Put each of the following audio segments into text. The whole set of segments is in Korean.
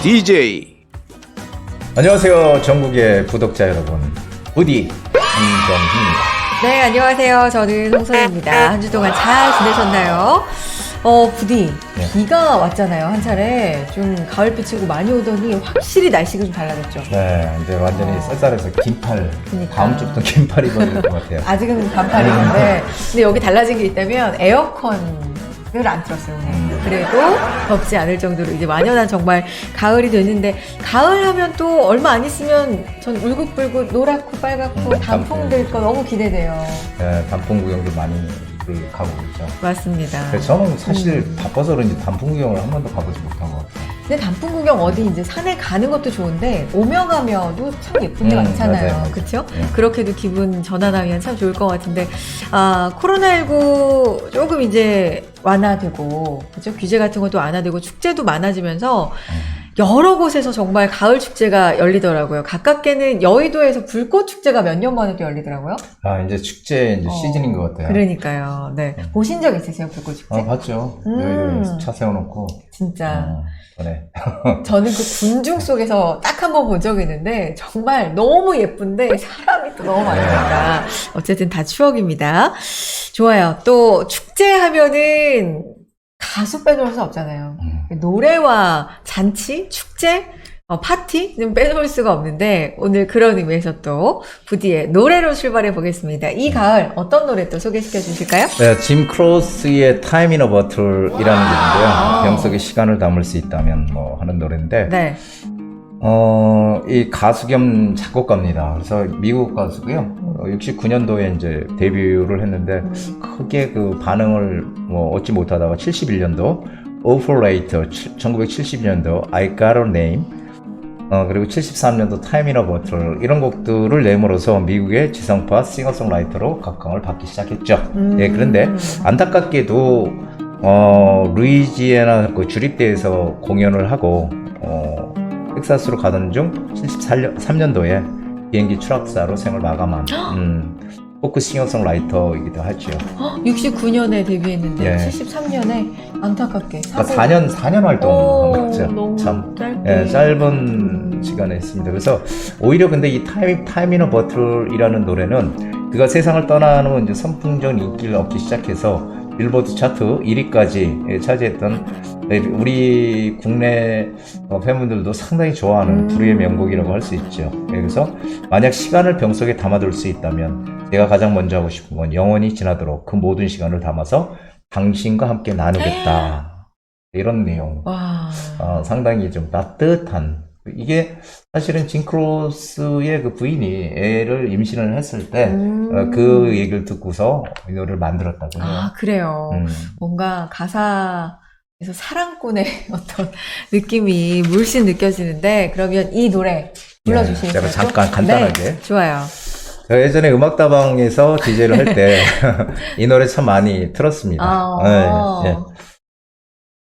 DJ. 안녕하세요, 전국의 구독자 여러분. 부디 한정희입니다. 네, 안녕하세요. 저는 홍선입니다. 한 주 동안 잘 지내셨나요? 부디, 네. 비가 왔잖아요. 한 차례. 좀 가을비 치고 많이 오더니 확실히 날씨가 좀 달라졌죠. 네, 이제 완전히 쌀쌀해서 긴팔. 그러니까. 다음 주부터 긴팔 입어야 될 것 같아요. 아직은 반팔이는데, 근데 여기 달라진 게 있다면 에어컨을 안 틀었어요, 오늘. 그래도 덥지 않을 정도로 이제 완연한 정말 가을이 됐는데, 가을 하면 또 얼마 안 있으면 전 울긋불긋 노랗고 빨갛고 단풍 될 거 너무 기대돼요. 네, 단풍 구경도 많이 가고 있죠. 맞습니다. 그래서 저는 사실 바빠서 그런지 단풍 구경을 한 번도 가보지 못한 것 같아요. 근데 단풍 구경 어디 이제 산에 가는 것도 좋은데 오며 가며도 참 예쁜 데 많잖아요. 맞아요. 그렇죠? 네. 그렇게도 기분 전환하면 참 좋을 것 같은데 코로나19 조금 이제 완화되고 그렇죠? 규제 같은 것도 완화되고 축제도 많아지면서 여러 곳에서 정말 가을 축제가 열리더라고요. 가깝게는 여의도에서 불꽃 축제가 몇 년 만에 또 열리더라고요. 이제 축제 이제 시즌인 것 같아요. 그러니까요. 네. 보신 적 있으세요? 불꽃 축제? 봤죠. 여의도에 차 세워놓고. 진짜. 네. 저는 그 군중 속에서 딱 한 번 본 적이 있는데 정말 너무 예쁜데 사람이 또 너무 많으니까 어쨌든 다 추억입니다. 좋아요. 또 축제 하면은 가수 빼놓을 수 없잖아요. 노래와 잔치, 축제, 파티는 빼놓을 수가 없는데 오늘 그런 의미에서 또 부디의 노래로 출발해 보겠습니다. 이 가을 어떤 노래 또 소개시켜 주실까요? 네, 짐 크로스의 Time in a Bottle이라는 곡인데요. 병 속에 시간을 담을 수 있다면 하는 노래인데 네. 이 가수 겸 작곡가입니다. 그래서 미국 가수고요. 69년도에 이제 데뷔를 했는데 크게 그 반응을 얻지 못하다가 71년도 Operator, 1972년도 I Got a Name, 그리고 73년도 Time in a Bottle 이런 곡들을 내므로써 미국의 지성파 싱어송라이터로 각광을 받기 시작했죠. 네, 그런데 안타깝게도 루이지애나 그 주립대에서 공연을 하고 텍사스로 가던 중 73년도에 비행기 추락사로 생을 마감한 포크 싱어송라이터이기도 하죠. 69년에 데뷔했는데 예. 73년에 안타깝게 그러니까 4년 활동한 거죠. 너무 참 짧게. 짧은 시간에 했습니다. 그래서 오히려 근데 이 Time in a Bottle이라는 노래는 그가 세상을 떠나는 후 이제 선풍적인 인기를 얻기 시작해서 빌보드 차트 1위까지 차지했던 우리 국내 팬분들도 상당히 좋아하는 불후의 명곡이라고 할 수 있죠. 그래서 만약 시간을 병 속에 담아둘 수 있다면 제가 가장 먼저 하고 싶은 건 영원히 지나도록 그 모든 시간을 담아서 당신과 함께 나누겠다. 이런 내용. 와. 상당히 좀 따뜻한. 이게 사실은 짐 크로스의 그 부인이 애를 임신을 했을 때 그 얘기를 듣고서 이 노래를 만들었다고 해요. 그래요. 뭔가 가사에서 사랑꾼의 어떤 느낌이 물씬 느껴지는데 그러면 이 노래 불러주시겠어요? 제가 잠깐 간단하게. 네, 좋아요. 제가 예전에 음악다방에서 DJ를 할 때 이 노래 참 많이 틀었습니다. 네.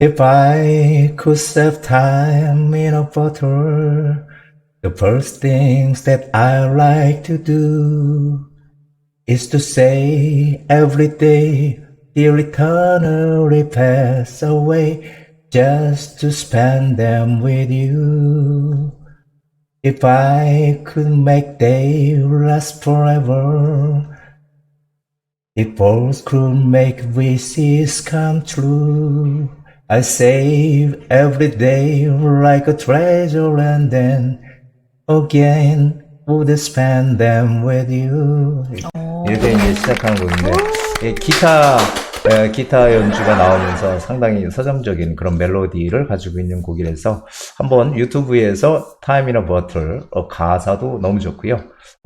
If I could save time in a bottle, the first things that I like to do is to say every day till eternally pass away, just to spend them with you. If I could make day last forever, if both could make wishes come true, I save every day like a treasure and then again would spend them with you. 이렇게 이제 시작하는 곡인데 기타 연주가 나오면서 상당히 서정적인 그런 멜로디를 가지고 있는 곡이라서 한번 유튜브에서 Time in a Bottle 가사도 너무 좋고요.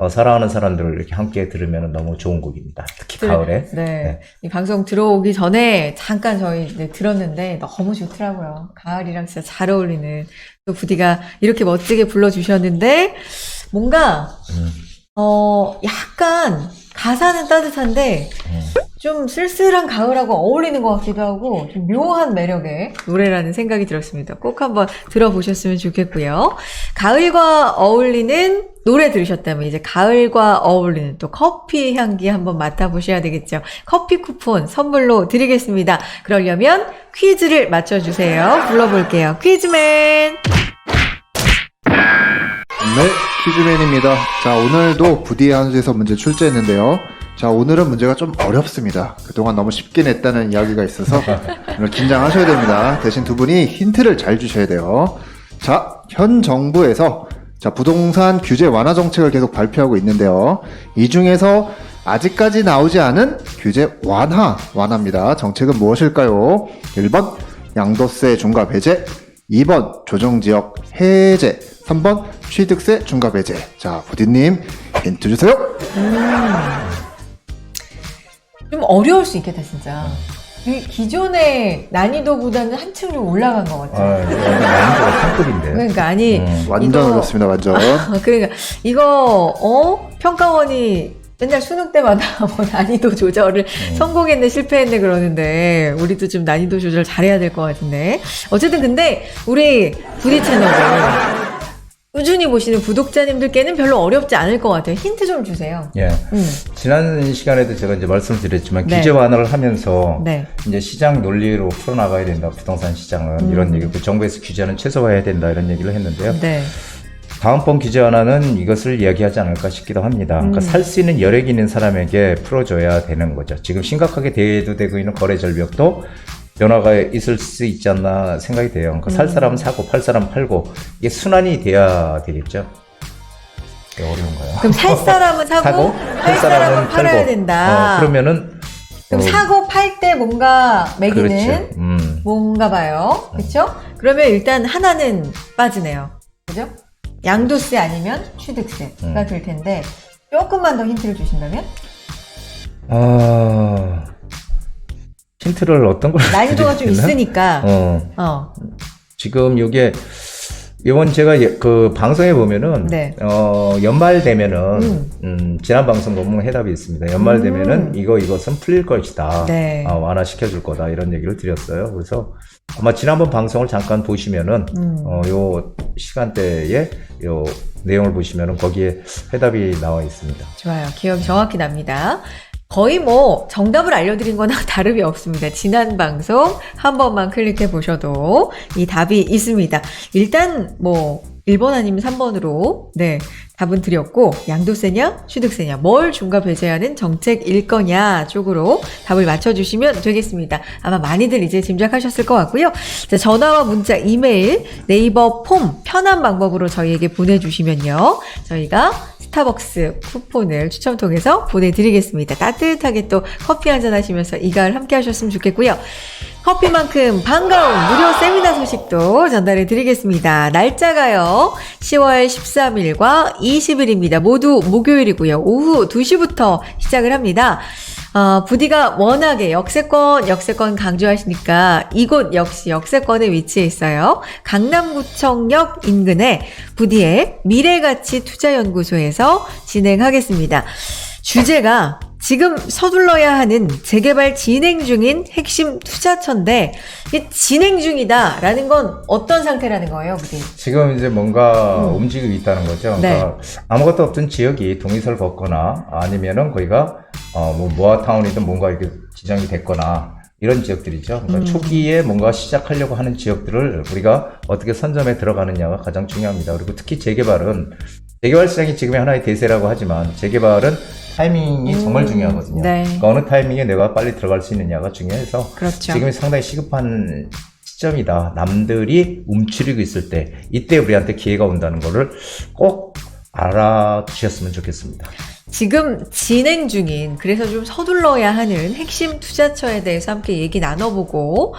사랑하는 사람들을 이렇게 함께 들으면 너무 좋은 곡입니다. 특히 가을에. 네. 이 방송 들어오기 전에 잠깐 저희 들었는데 너무 좋더라고요. 가을이랑 진짜 잘 어울리는 또 부디가 이렇게 멋지게 불러주셨는데 뭔가 약간 가사는 따뜻한데 좀 쓸쓸한 가을하고 어울리는 것 같기도 하고 좀 묘한 매력의 노래라는 생각이 들었습니다. 꼭 한번 들어보셨으면 좋겠고요. 가을과 어울리는 노래 들으셨다면 이제 가을과 어울리는 또 커피 향기 한번 맡아보셔야 되겠죠. 커피 쿠폰 선물로 드리겠습니다. 그러려면 퀴즈를 맞춰주세요. 불러볼게요. 퀴즈맨! 네, 퀴즈맨입니다. 자, 오늘도 부디의 한수에서 문제 출제했는데요. 자, 오늘은 문제가 좀 어렵습니다. 그동안 너무 쉽게 냈다는 이야기가 있어서 오늘 긴장하셔야 됩니다. 대신 두 분이 힌트를 잘 주셔야 돼요. 자, 현 정부에서 부동산 규제 완화 정책을 계속 발표하고 있는데요. 이 중에서 아직까지 나오지 않은 규제 완화입니다. 정책은 무엇일까요? 1번 양도세 중과 배제, 2번 조정지역 해제, 3번 취득세 중과 배제. 자, 부디님 힌트 주세요. 좀 어려울 수 있겠다, 진짜. 이 기존의 난이도보다는 한층 좀 올라간 것 같아요. 난이도가 상급인데. 그러니까 아니 완전 이거- 어렵습니다, 완전. 그러니까 이거 평가원이 맨날 수능 때마다 뭐 난이도 조절을 성공했네 실패했네 그러는데 우리도 좀 난이도 조절 잘해야 될 것 같은데 어쨌든 근데 우리 부디 채널을 꾸준히 보시는 구독자님들께는 별로 어렵지 않을 것 같아요. 힌트 좀 주세요. 예. 지난 시간에도 제가 이제 말씀드렸지만 네. 규제 완화를 하면서 네. 이제 시장 논리로 풀어나가야 된다. 부동산 시장은 이런 얘기고 정부에서 규제는 최소화해야 된다 이런 얘기를 했는데요. 네. 다음번 규제 완화는 이것을 이야기하지 않을까 싶기도 합니다. 그러니까 살 수 있는 여력이 있는 사람에게 풀어줘야 되는 거죠. 지금 심각하게 대두되고 있는 거래 절벽도 변화가 있을 수 있지 않나 생각이 돼요. 그러니까 살 사람은 사고 팔 사람은 팔고 이게 순환이 돼야 되겠죠. 이게 어려운가요? 그럼 살 사람은 사고 팔 사람은 팔아야 팔고. 된다. 그러면은 그럼 사고 팔 때 뭔가 매기는 그렇죠. 뭔가 봐요. 그렇죠? 그러면 일단 하나는 빠지네요. 그죠? 양도세 아니면 취득세가 될 텐데 조금만 더 힌트를 주신다면? 힌트를 어떤 걸 난이도가 좀 드리겠나? 있으니까. 지금 이게 이번 제가 그 방송에 보면은 네. 연말 되면은 지난 방송 논문 해답이 있습니다. 연말 되면은 이것은 풀릴 것이다. 네. 완화시켜 줄 거다 이런 얘기를 드렸어요. 그래서 아마 지난번 방송을 잠깐 보시면은 요 시간대에 요 내용을 보시면은 거기에 해답이 나와 있습니다. 좋아요. 기억이 정확히 납니다. 거의 뭐 정답을 알려드린 거나 다름이 없습니다. 지난 방송 한 번만 클릭해 보셔도 이 답이 있습니다. 일단 뭐 1번 아니면 3번으로 네 답은 드렸고 양도세냐 취득세냐 뭘 중과 배제하는 정책일 거냐 쪽으로 답을 맞춰주시면 되겠습니다. 아마 많이들 이제 짐작하셨을 것 같고요. 자, 전화와 문자, 이메일, 네이버 폼 편한 방법으로 저희에게 보내주시면요. 저희가 스타벅스 쿠폰을 추첨 통해서 보내드리겠습니다. 따뜻하게 또 커피 한잔 하시면서 이 가을 함께 하셨으면 좋겠고요. 커피만큼 반가운 무료 세미나 소식도 전달해 드리겠습니다. 날짜가요. 10월 13일과 20일입니다. 모두 목요일이고요. 오후 2시부터 시작을 합니다. 부디가 워낙에 역세권 강조하시니까 이곳 역시 역세권에 위치해 있어요. 강남구청역 인근에 부디의 미래가치 투자연구소에서 진행하겠습니다. 주제가 지금 서둘러야 하는 재개발 진행 중인 핵심 투자처인데 진행 중이다라는 건 어떤 상태라는 거예요, 부디? 지금 이제 뭔가 움직이고 있다는 거죠. 그러니까 아무것도 없던 지역이 동의서를 걷거나 아니면은 거기가 뭐 모아타운이든 뭔가 이렇게 지정이 됐거나 이런 지역들이죠. 그러니까 초기에 뭔가 시작하려고 하는 지역들을 우리가 어떻게 선점에 들어가느냐가 가장 중요합니다. 그리고 특히 재개발 시장이 지금의 하나의 대세라고 하지만 재개발은 타이밍이 정말 중요하거든요. 네. 그러니까 어느 타이밍에 내가 빨리 들어갈 수 있느냐가 중요해서 그렇죠. 지금이 상당히 시급한 시점이다. 남들이 움츠리고 있을 때 이때 우리한테 기회가 온다는 거를 꼭 알아두셨으면 좋겠습니다. 지금 진행 중인 그래서 좀 서둘러야 하는 핵심 투자처에 대해서 함께 얘기 나눠보고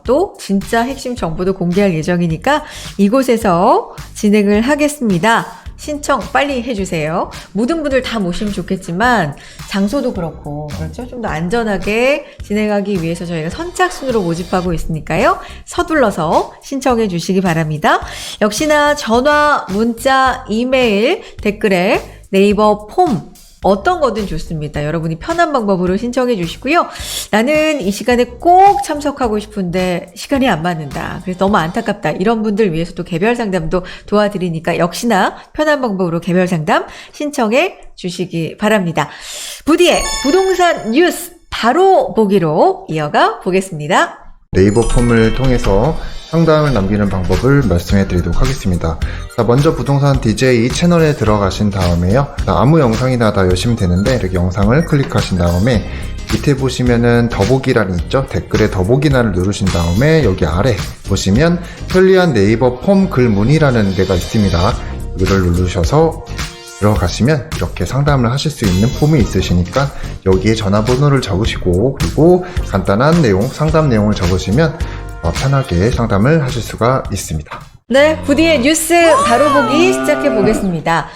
또 진짜 핵심 정보도 공개할 예정이니까 이곳에서 진행을 하겠습니다. 신청 빨리 해주세요. 모든 분들 다 모시면 좋겠지만 장소도 그렇고 그렇죠. 좀 더 안전하게 진행하기 위해서 저희가 선착순으로 모집하고 있으니까요. 서둘러서 신청해 주시기 바랍니다. 역시나 전화, 문자, 이메일, 댓글에 네이버 폼 어떤 거든 좋습니다. 여러분이 편한 방법으로 신청해 주시고요. 나는 이 시간에 꼭 참석하고 싶은데 시간이 안 맞는다. 그래서 너무 안타깝다. 이런 분들 위해서 또 개별 상담도 도와드리니까 역시나 편한 방법으로 개별 상담 신청해 주시기 바랍니다. 부디의 부동산 뉴스 바로 보기로 이어가 보겠습니다. 네이버 폼을 통해서 상담을 남기는 방법을 말씀해 드리도록 하겠습니다. 자, 먼저 부동산 DJ 채널에 들어가신 다음에요. 자, 아무 영상이나 다 여시면 되는데 이렇게 영상을 클릭하신 다음에 밑에 보시면은 더보기란이 있죠. 댓글에 더보기란을 누르신 다음에 여기 아래 보시면 편리한 네이버 폼 글문의라는 데가 있습니다. 여기를 누르셔서 들어가시면 이렇게 상담을 하실 수 있는 폼이 있으시니까 여기에 전화번호를 적으시고 그리고 간단한 내용, 상담 내용을 적으시면 편하게 상담을 하실 수가 있습니다. 네, 부디의 뉴스 바로 보기 시작해 보겠습니다.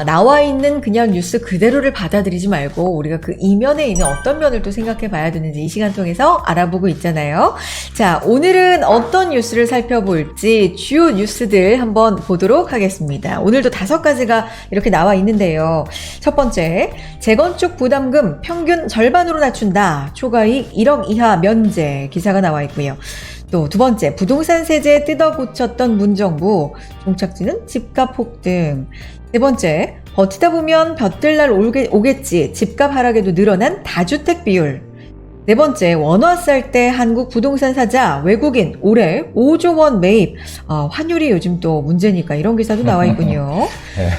나와 있는 그냥 뉴스 그대로를 받아들이지 말고 우리가 그 이면에 있는 어떤 면을 또 생각해 봐야 되는지 이 시간 통해서 알아보고 있잖아요. 자, 오늘은 어떤 뉴스를 살펴볼지 주요 뉴스들 한번 보도록 하겠습니다. 오늘도 5가지가 이렇게 나와 있는데요. 첫 번째, 재건축 부담금 평균 절반으로 낮춘다. 초과이익 1억 이하 면제 기사가 나와 있고요. 또 두 번째, 부동산 세제 뜯어 고쳤던 문정부, 종착지는 집값 폭등. 세 번째, 버티다 보면 볕들날 오겠지, 집값 하락에도 늘어난 다주택 비율. 네 번째, 원화 쌀 때 한국 부동산 사자, 외국인 올해 5조 원 매입. 환율이 요즘 또 문제니까 이런 기사도 나와 있군요.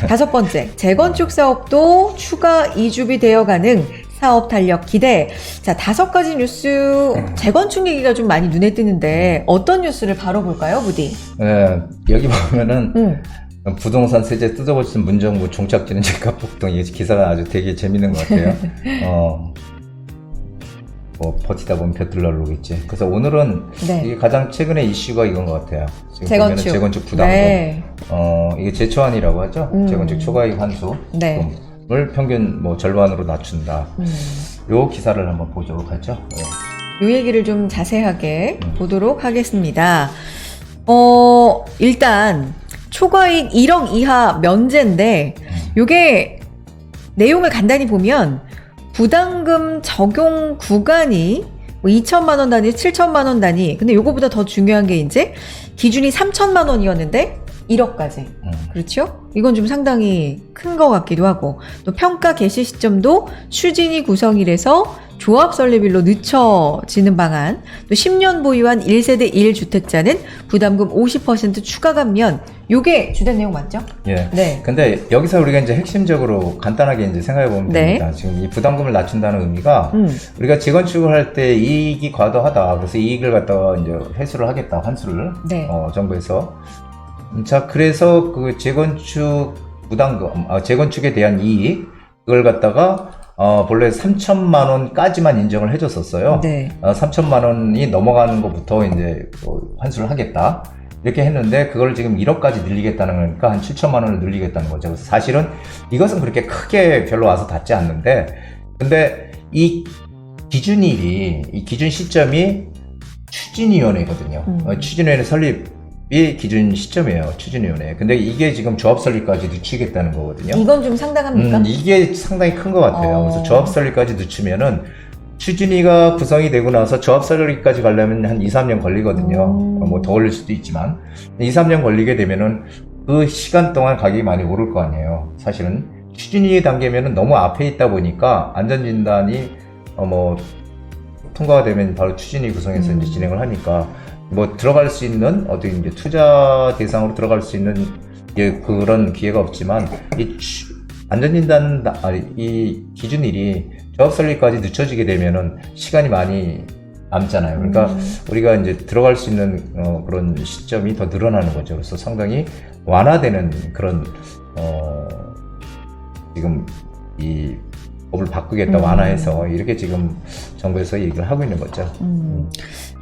다섯 번째, 재건축 사업도 추가 이주비 대여 가능. 사업 탄력 기대. 자, 5가지 뉴스 재건축 얘기가 좀 많이 눈에 띄는데 어떤 뉴스를 바로 볼까요, 부디? 네, 여기 보면은 부동산 세제 뜯어고친 문정부 종착지는 집값 폭등. 이 기사가 아주 되게 재밌는 것 같아요. 뭐 버티다 보면 볕들날 오겠지. 그래서 오늘은 네. 이게 가장 최근의 이슈가 이건 것 같아요. 지금 재건축. 보면은 재건축 부담금. 네. 이게 제초안이라고 하죠. 재건축 초과이익 환수. 네. 을 평균 뭐 절반으로 낮춘다. 요 기사를 한번 보도록 하죠. 네. 요 얘기를 좀 자세하게 보도록 하겠습니다. 일단 초과이익 1억 이하 면제인데 요게 내용을 간단히 보면 부담금 적용 구간이 뭐 2천만 원 단위, 7천만 원 단위. 근데 요거보다 더 중요한 게 이제 기준이 3천만 원이었는데 1억까지. 그렇죠? 이건 좀 상당히 큰 것 같기도 하고, 또 평가 개시 시점도 추진위 구성이라서 조합 설립일로 늦춰지는 방안, 또 10년 보유한 1세대 1주택자는 부담금 50% 추가 감면, 요게 주된 내용 맞죠? 예. 네. 근데 여기서 우리가 이제 핵심적으로 간단하게 이제 생각해 보면 네. 됩니다. 지금 이 부담금을 낮춘다는 의미가 우리가 재건축을 할 때 이익이 과도하다. 그래서 이익을 갖다가 이제 회수를 하겠다. 환수를. 네. 정부에서. 자, 그래서 그 재건축 부담금, 재건축에 대한 이익, 그걸 갖다가, 본래 3천만 원까지만 인정을 해줬었어요. 네. 3천만 원이 넘어가는 것부터 이제 환수를 하겠다. 이렇게 했는데, 그걸 지금 1억까지 늘리겠다는 거니까 한 7천만 원을 늘리겠다는 거죠. 그래서 사실은 이것은 그렇게 크게 별로 와서 닿지 않는데, 근데 이 기준일이, 이 기준 시점이 추진위원회거든요. 추진위원회 설립, 이 기준 시점이에요. 추진위원회. 근데 이게 지금 조합 설립까지 늦추겠다는 거거든요. 이건 좀 상당합니까? 이게 상당히 큰 것 같아요. 그래서 조합 설립까지 늦추면은 추진위가 구성이 되고 나서 조합 설립까지 가려면 한 2, 3년 걸리거든요. 뭐 더 걸릴 수도 있지만 2, 3년 걸리게 되면은 그 시간 동안 가격이 많이 오를 거 아니에요. 사실은 추진위 단계면은 너무 앞에 있다 보니까 안전진단이 뭐 통과가 되면 바로 추진위 구성해서 이제 진행을 하니까 뭐 들어갈 수 있는 어디 이제 투자 대상으로 들어갈 수 있는 그런 기회가 없지만 이 안전진단 이 기준일이 조합 설립까지 늦춰지게 되면은 시간이 많이 남잖아요. 그러니까 우리가 이제 들어갈 수 있는 그런 시점이 더 늘어나는 거죠. 그래서 상당히 완화되는 그런 지금 이 법을 바꾸겠다 완화해서 이렇게 지금 정부에서 얘기를 하고 있는 거죠.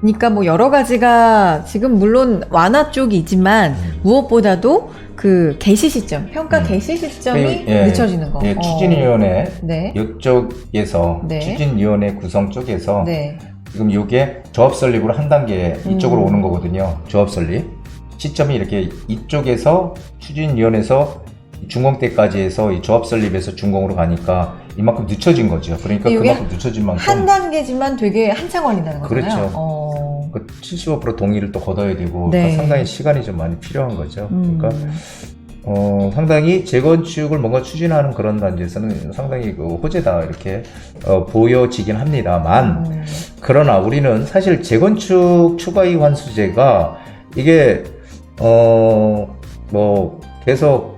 그러니까 뭐 여러 가지가 지금 물론 완화 쪽이지만 무엇보다도 그 개시 시점, 평가 개시 시점이 늦춰지는 거. 예, 추진위원회 네. 이쪽에서 네. 추진위원회 구성 쪽에서 네. 지금 이게 조합 설립으로 한 단계 이쪽으로 오는 거거든요. 조합 설립 시점이 이렇게 이쪽에서 추진위원회에서 준공 때까지 해서 이 조합 설립에서 준공으로 가니까 이만큼 늦춰진 거죠. 그러니까 그만큼 늦춰진 만큼 한 단계지만 되게 한참 걸린다는 거잖아요. 그렇죠. 그 75% 동의를 또 거둬야 되고 네. 그러니까 상당히 시간이 좀 많이 필요한 거죠. 그러니까 상당히 재건축을 뭔가 추진하는 그런 단지에서는 상당히 그 호재다 이렇게 보여지긴 합니다만 그러나 우리는 사실 재건축 초과이익 환수제가 이게 뭐 계속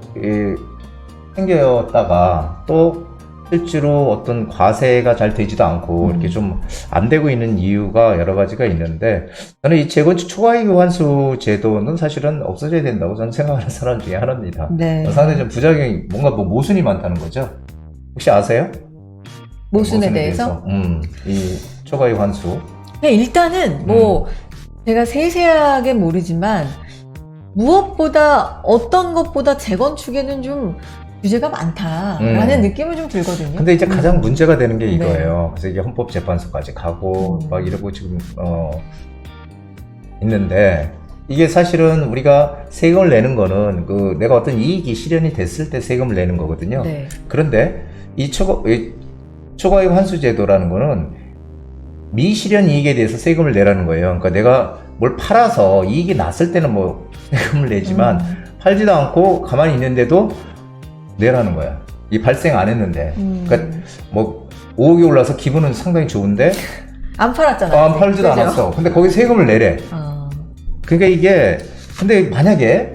생겼다가 또 실제로 어떤 과세가 잘 되지도 않고 이렇게 좀 안 되고 있는 이유가 여러 가지가 있는데 저는 이 재건축 초과이익 환수 제도는 사실은 없어져야 된다고 저는 생각하는 사람 중에 하나입니다. 네. 상당히 좀 부작용이 뭔가 뭐 모순이 많다는 거죠. 혹시 아세요? 모순에 대해서? 이 초과이익 환수. 그냥 일단은 뭐 제가 세세하게 모르지만 무엇보다 어떤 것보다 재건축에는 좀 규제가 많다라는 느낌은 좀 들거든요. 근데 이제 가장 문제가 되는 게 네. 이거예요. 그래서 이게 헌법재판소까지 가고 막 이러고 지금 있는데 이게 사실은 우리가 세금을 내는 거는 그 내가 어떤 이익이 실현이 됐을 때 세금을 내는 거거든요. 네. 그런데 이 초과이익 환수 제도라는 거는 미실현 이익에 대해서 세금을 내라는 거예요. 그러니까 내가 뭘 팔아서 이익이 났을 때는 뭐 세금을 내지만 팔지도 않고 가만히 있는데도 내라는 거야. 이 발생 안 했는데. 그러니까 뭐 5억이 올라서 기분은 상당히 좋은데 안 팔았잖아요. 안 팔지도 그죠? 않았어. 근데 거기 세금을 내래. 그러니까 이게 근데 만약에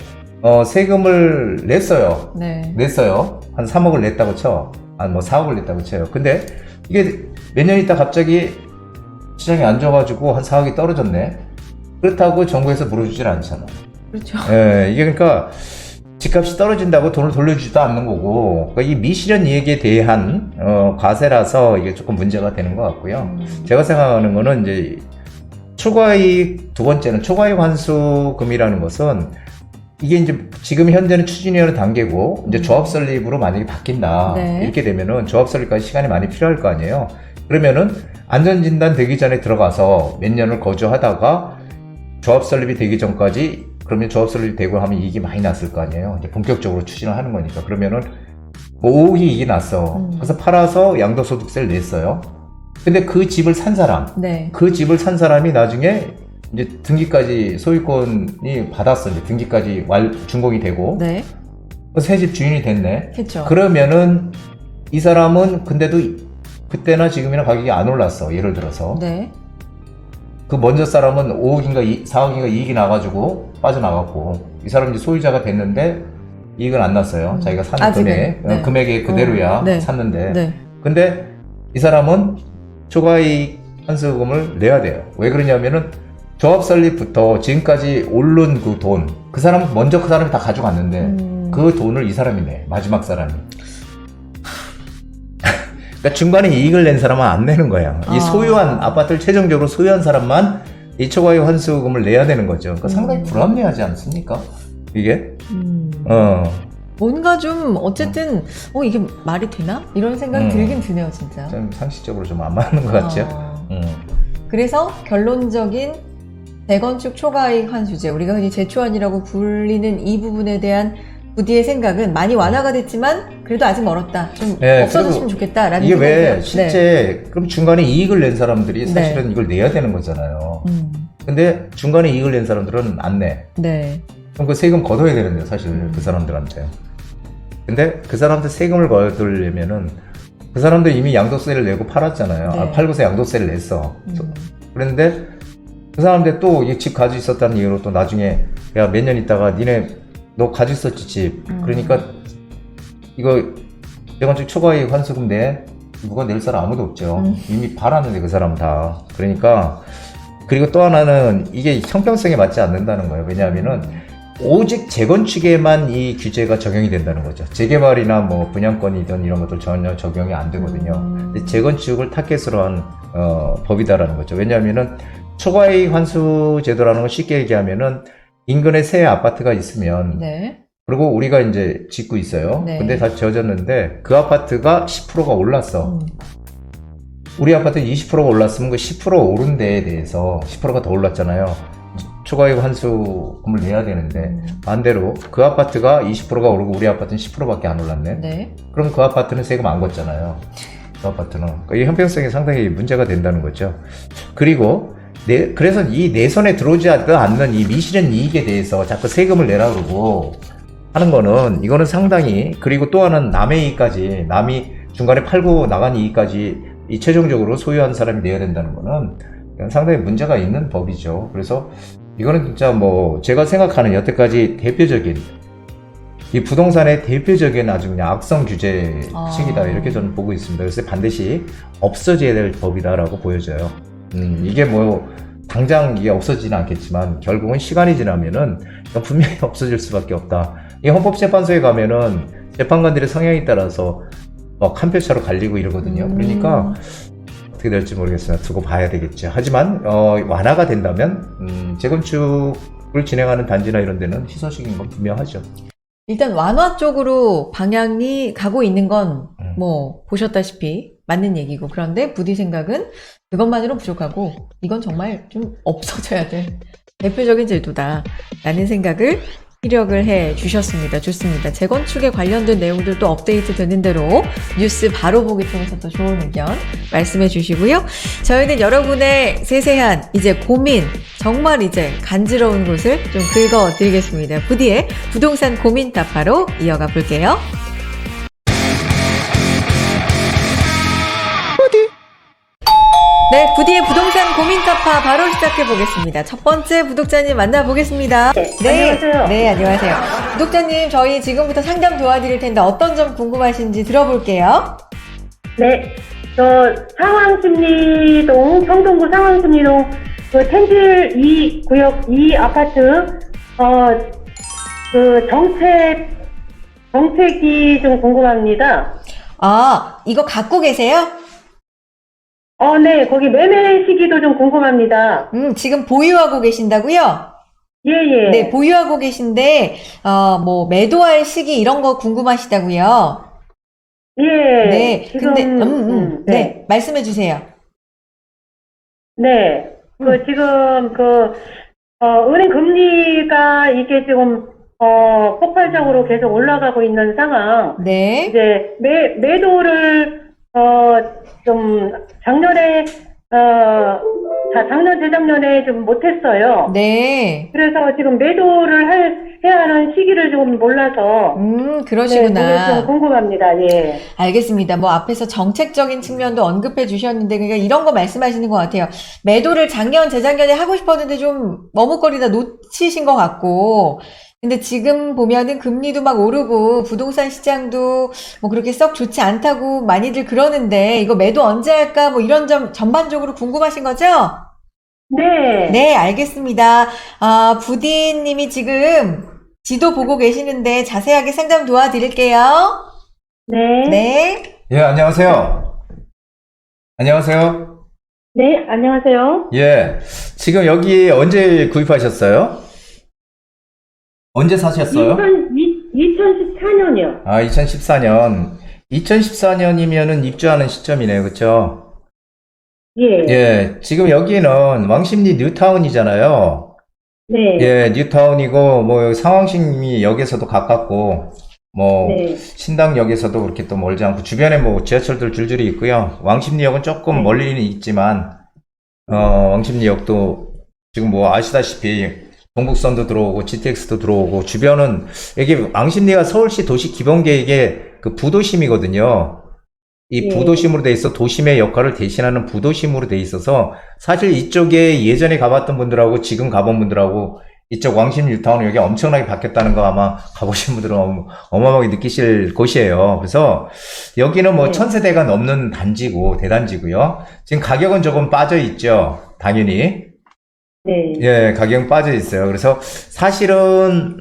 세금을 냈어요. 네. 냈어요. 한 3억을 냈다고 쳐. 한 뭐 4억을 냈다고 쳐요. 근데 이게 몇 년 있다 갑자기 시장이 안 좋아가지고 한 4억이 떨어졌네. 그렇다고 정부에서 물어주질 않잖아. 그렇죠. 예, 이게 그러니까 집값이 떨어진다고 돈을 돌려주지도 않는 거고, 그러니까 이 미실현 이익에 대한 과세라서 이게 조금 문제가 되는 것 같고요. 제가 생각하는 거는 이제 초과이익 두 번째는 초과이익 환수금이라는 것은 이게 이제 지금 현재는 추진이 어느 단계고 이제 조합 설립으로 만약에 바뀐다 네. 이렇게 되면은 조합 설립까지 시간이 많이 필요할 거 아니에요. 그러면은 안전진단 되기 전에 들어가서 몇 년을 거주하다가 조합 설립이 되기 전까지 그러면 조합 설립이 되고 하면 이익이 많이 났을 거 아니에요. 이제 본격적으로 추진을 하는 거니까. 그러면은 뭐 5억이 이익이 났어. 그래서 팔아서 양도소득세를 냈어요. 근데 그 집을 산 사람, 네. 그 집을 산 사람이 나중에 이제 등기까지 소유권이 받았어. 이제 등기까지 준공이 되고 네. 새 집 주인이 됐네. 그렇죠. 그러면은 이 사람은 근데도 그때나 지금이나 가격이 안 올랐어. 예를 들어서. 네. 그 먼저 사람은 5억인가 4억인가 이익이 나가지고 빠져나갔고 이 사람이 소유자가 됐는데 이익은 안 났어요. 자기가 사는 아직은, 네. 금액이 그대로야. 네. 샀는데. 네. 근데 이 사람은 초과이익 환수금을 내야 돼요. 왜 그러냐면은 조합 설립부터 지금까지 오른 그 돈, 그 사람 먼저 그 사람이 다 가져갔는데 그 돈을 이 사람이 내. 마지막 사람이. 그러니까 중간에 이익을 낸 사람은 안 내는 거야. 이 소유한 아파트를 최종적으로 소유한 사람만 이 초과이익 환수금을 내야 되는 거죠. 그러니까 상당히 불합리하지 않습니까? 이게? 뭔가 좀 어쨌든 이게 말이 되나? 이런 생각이 들긴 드네요, 진짜. 좀 상식적으로 좀 안 맞는 것 같죠? 그래서 결론적인 재건축 초과이익 환수제, 우리가 흔히 제초안이라고 불리는 이 부분에 대한 부디의 생각은 많이 완화가 됐지만 그래도 아직 멀었다. 좀 없어졌으면 좋겠다라는 이게 생각이 왜 들어요. 실제 그럼 중간에 이익을 낸 사람들이 사실은 이걸 내야 되는 거잖아요. 근데 중간에 이익을 낸 사람들은 안 내. 네. 그럼 그 세금 걷어야 되는데 사실 그 사람들한테. 근데 그 사람한테 세금을 걷으려면은 그 사람들 이미 양도세를 내고 팔았잖아요. 네. 팔고서 양도세를 냈어. 그런데 그 사람들 또 이 집 가지고 있었다는 이유로 또 나중에 야 몇 년 있다가 니네 너 가지고 있었지 집. 그러니까 이거 재건축 초과이익 환수금 내. 누가 낼 사람 아무도 없죠. 이미 팔았는데 그 사람 다. 그러니까 그리고 또 하나는 이게 형평성에 맞지 않는다는 거예요. 왜냐하면은 오직 재건축에만 이 규제가 적용이 된다는 거죠. 재개발이나 뭐 분양권이든 이런 것들 전혀 적용이 안 되거든요. 재건축을 타겟으로 한 법이다라는 거죠. 왜냐하면은 초과이익 환수 제도라는 건 쉽게 얘기하면은 인근에 새 아파트가 있으면 네. 그리고 우리가 이제 짓고 있어요. 네. 근데 다 지어졌는데 그 아파트가 10%가 올랐어. 우리 아파트 20%가 올랐으면 그 10% 오른 데에 대해서 10%가 더 올랐잖아요. 초과이익 환수금을 내야 되는데 반대로 그 아파트가 20%가 오르고 우리 아파트는 10%밖에 안 올랐네. 네. 그럼 그 아파트는 세금 안 걷잖아요. 그 아파트는. 그러니까 이 형평성이 상당히 문제가 된다는 거죠. 그리고 그래서 이 내 손에 들어오지 않는 이 미실현 이익에 대해서 자꾸 세금을 내라 그러고 하는 거는 이거는 상당히, 그리고 또 하나는 남의 이익까지, 남이 중간에 팔고 나간 이익까지 이 최종적으로 소유한 사람이 내야 된다는 거는 상당히 문제가 있는 법이죠. 그래서 이거는 진짜 뭐 제가 생각하는 여태까지 대표적인, 이 부동산의 대표적인 아주 그냥 악성 규제식이다, 이렇게 저는 보고 있습니다. 그래서 반드시 없어져야 될 법이다라고 보여져요. 이게 뭐 당장 이게 없어지지는 않겠지만 결국은 시간이 지나면은 이건 분명히 없어질 수밖에 없다. 이 헌법재판소에 가면은 재판관들의 성향에 따라서 한 표차로 갈리고 이러거든요. 그러니까 어떻게 될지 모르겠으나 두고 봐야 되겠죠. 하지만 완화가 된다면 재건축을 진행하는 단지나 이런 데는 희소식인 건 분명하죠. 일단 완화 쪽으로 방향이 가고 있는 건 뭐 보셨다시피 맞는 얘기고, 그런데 부디 생각은 그것만으로 부족하고 이건 정말 좀 없어져야 될 대표적인 제도다라는 생각을 피력을 해 주셨습니다. 좋습니다. 재건축에 관련된 내용들도 업데이트 되는 대로 뉴스 바로 보기 통해서 또 좋은 의견 말씀해 주시고요. 저희는 여러분의 세세한 이제 고민, 정말 이제 간지러운 곳을 좀 긁어 드리겠습니다. 부디의 부동산 고민 타파로 이어가 볼게요. 네, 부디의 부동산 고민 타파 바로 시작해 보겠습니다. 첫 번째 구독자님 만나보겠습니다. 네, 안녕하세요. 네, 안녕하세요. 구독자님, 저희 지금부터 상담 도와드릴 텐데 어떤 점 궁금하신지 들어볼게요. 네, 저 상황심리동, 청동구 상황심리동 그 텐질 2 구역 2 아파트 그 정책이 좀 궁금합니다. 아, 이거 갖고 계세요? 네, 거기 매매 시기도 좀 궁금합니다. 지금 보유하고 계신다고요? 예. 네, 보유하고 계신데 뭐 매도할 시기 이런 거 궁금하시다고요? 예. 네, 지금, 근데 네, 말씀해 주세요. 네. 지금 은행 금리가 이게 지금 폭발적으로 계속 올라가고 있는 상황. 네. 이제 매도를 좀 작년 재작년에 좀 못했어요. 네. 그래서 지금 매도를 해야 하는 시기를 좀 몰라서. 그러시구나. 네, 그게 좀 궁금합니다. 예. 알겠습니다. 뭐 앞에서 정책적인 측면도 언급해 주셨는데 그러니까 이런 거 말씀하시는 것 같아요. 매도를 작년, 재작년에 하고 싶었는데 좀 머뭇거리다 놓치신 것 같고, 근데 지금 보면은 금리도 막 오르고 부동산 시장도 뭐 그렇게 썩 좋지 않다고 많이들 그러는데 이거 매도 언제 할까 뭐 이런 점 전반적으로 궁금하신 거죠? 네. 네, 알겠습니다. 부디님이 지금 지도 보고 계시는데 자세하게 상담 도와드릴게요. 네. 네. 예, 안녕하세요. 안녕하세요. 네, 안녕하세요. 예, 지금 여기 언제 구입하셨어요? 언제 사셨어요? 2014년이요. 2014년. 2014년이면은 입주하는 시점이네요. 그쵸? 예. 예, 지금 여기는 왕십리 뉴타운이잖아요. 네. 예, 뉴타운이고, 뭐, 상황심리역에서도 가깝고, 뭐, 네. 신당역에서도 그렇게 또 멀지 않고, 주변에 뭐 지하철들 줄줄이 있고요. 왕십리역은 조금 네. 멀리는 있지만, 왕십리역도 지금 뭐 아시다시피, 동북선도 들어오고, GTX도 들어오고, 주변은, 이게 왕십리가 서울시 도시 기본계획의 그 부도심이거든요. 이 네. 부도심으로 돼 있어 도심의 역할을 대신하는 부도심으로 돼 있어서 사실 이쪽에 예전에 가봤던 분들하고 지금 가본 분들하고 이쪽 왕십 뉴타운 여기 엄청나게 바뀌었다는 거 아마 가보신 분들은 어마어마하게 느끼실 곳이에요. 그래서 여기는 뭐 네. 1000세대가 넘는 단지고 대단지고요. 지금 가격은 조금 빠져 있죠. 당연히. 네. 예, 가격은 빠져 있어요. 그래서 사실은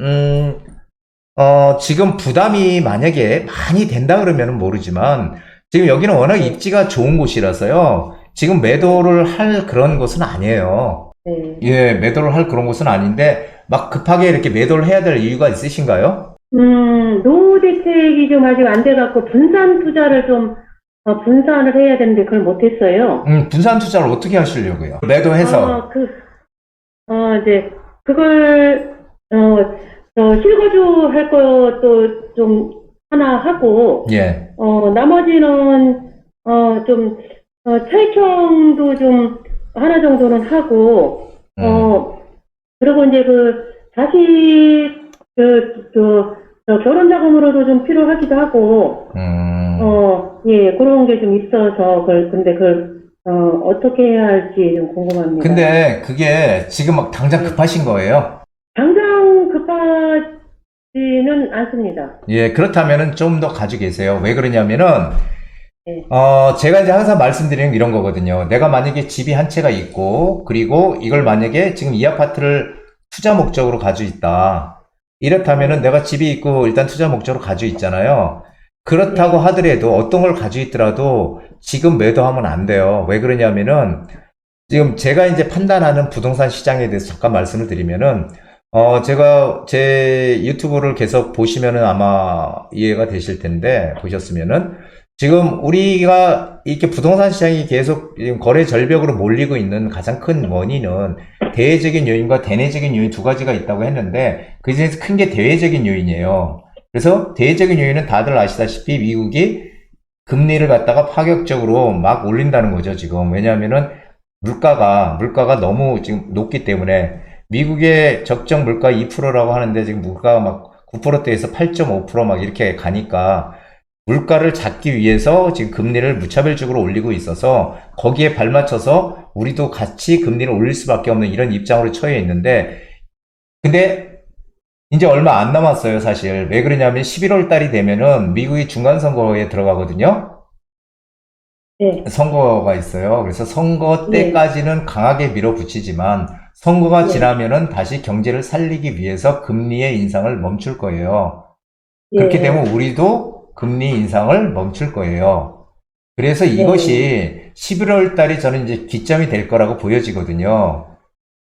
지금 부담이 만약에 많이 된다 그러면은 모르지만 지금 여기는 워낙 입지가 좋은 곳이라서요. 지금 매도를 할 그런 곳은 아니에요. 네. 예, 매도를 할 그런 곳은 아닌데 막 급하게 이렇게 매도를 해야 될 이유가 있으신가요? 노후 대책이 좀 아직 안 돼갖고 분산 투자를 좀 분산을 해야 되는데 그걸 못했어요. 분산 투자를 어떻게 하시려고요? 매도해서. 이제 그걸 실거주 할 것도 좀 하나 하고, 예. 나머지는 좀 차익형도 좀 하나 정도는 하고, 그리고 이제 자식 결혼 자금으로도 좀 필요하기도 하고, 예, 그런 게 좀 있어서, 근데 어떻게 해야 할지 좀 궁금합니다. 근데 그게 지금 막 당장 급하신 거예요? 당장 급하지는 않습니다. 예, 그렇다면은 좀 더 가지고 계세요. 왜 그러냐면은, 네. 제가 이제 항상 말씀드리는 게 이런 거거든요. 내가 만약에 집이 한 채가 있고, 그리고 이걸 만약에 지금 이 아파트를 투자 목적으로 가지고 있다. 이렇다면은 내가 집이 있고 일단 투자 목적으로 가지고 있잖아요. 그렇다고 네. 하더라도 어떤 걸 가지고 있더라도 지금 매도하면 안 돼요. 왜 그러냐면은 지금 제가 이제 판단하는 부동산 시장에 대해서 잠깐 말씀을 드리면은, 제가 제 유튜브를 계속 보시면은 아마 이해가 되실 텐데, 보셨으면은, 지금 우리가 이렇게 부동산 시장이 계속 지금 거래 절벽으로 몰리고 있는 가장 큰 원인은 대외적인 요인과 대내적인 요인 두 가지가 있다고 했는데, 그 중에서 큰 게 대외적인 요인이에요. 그래서 대외적인 요인은 다들 아시다시피 미국이 금리를 갖다가 파격적으로 막 올린다는 거죠, 지금. 왜냐하면은 물가가 너무 지금 높기 때문에 미국의 적정 물가 2%라고 하는데 지금 물가가 막 9%대에서 8.5%막 이렇게 가니까 물가를 잡기 위해서 지금 금리를 무차별적으로 올리고 있어서 거기에 발맞춰서 우리도 같이 금리를 올릴 수밖에 없는 이런 입장으로 처해 있는데, 근데 이제 얼마 안 남았어요, 사실. 왜 그러냐면 11월 달이 되면은 미국이 중간선거에 들어가거든요. 네. 선거가 있어요. 그래서 선거 네. 때까지는 강하게 밀어붙이지만 선거가 네. 지나면은 다시 경제를 살리기 위해서 금리의 인상을 멈출 거예요. 그렇게 예. 되면 우리도 금리 인상을 멈출 거예요. 그래서 네. 이것이 11월 달이 저는 이제 기점이 될 거라고 보여지거든요.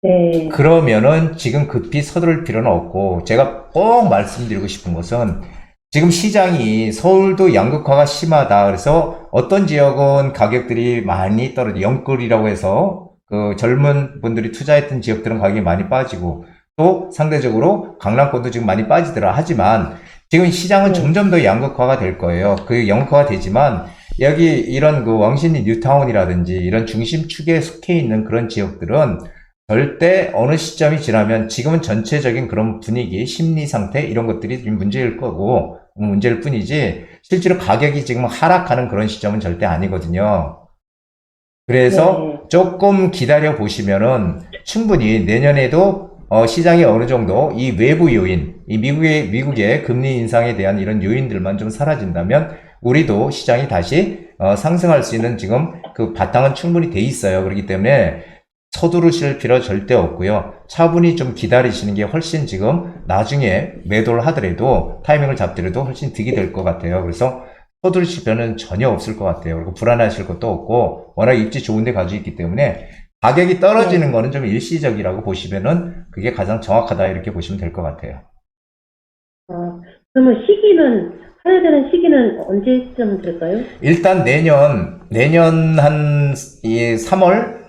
네. 그러면은 지금 급히 서두를 필요는 없고, 제가 꼭 말씀드리고 싶은 것은 지금 시장이 서울도 양극화가 심하다. 그래서 어떤 지역은 가격들이 많이 떨어져, 영끌이라고 해서 그 젊은 분들이 투자했던 지역들은 가격이 많이 빠지고, 또 상대적으로 강남권도 지금 많이 빠지더라. 하지만 지금 시장은 네. 점점 더 양극화가 될 거예요. 그 양극화가 되지만 여기 이런 그 왕십리 뉴타운이라든지 이런 중심축에 속해 있는 그런 지역들은 절대 어느 시점이 지나면 지금은 전체적인 그런 분위기, 심리 상태 이런 것들이 좀 문제일 거고 문제일 뿐이지 실제로 가격이 지금 하락하는 그런 시점은 절대 아니거든요. 그래서 네. 조금 기다려 보시면은 충분히 내년에도 시장이 어느 정도 이 외부 요인, 이 미국의 금리 인상에 대한 이런 요인들만 좀 사라진다면 우리도 시장이 다시 상승할 수 있는 지금 그 바탕은 충분히 돼 있어요. 그렇기 때문에 서두르실 필요 절대 없고요. 차분히 좀 기다리시는 게 훨씬 지금 나중에 매도를 하더라도 타이밍을 잡더라도 훨씬 득이 될 것 같아요. 그래서 서두르실 필요는 전혀 없을 것 같아요. 그리고 불안하실 것도 없고 워낙 입지 좋은 데 가지고 있기 때문에 가격이 떨어지는 거는 좀 일시적이라고 보시면은 그게 가장 정확하다 이렇게 보시면 될 것 같아요. 그러면 사야 되는 시기는 언제쯤 될까요? 일단 내년 한 3월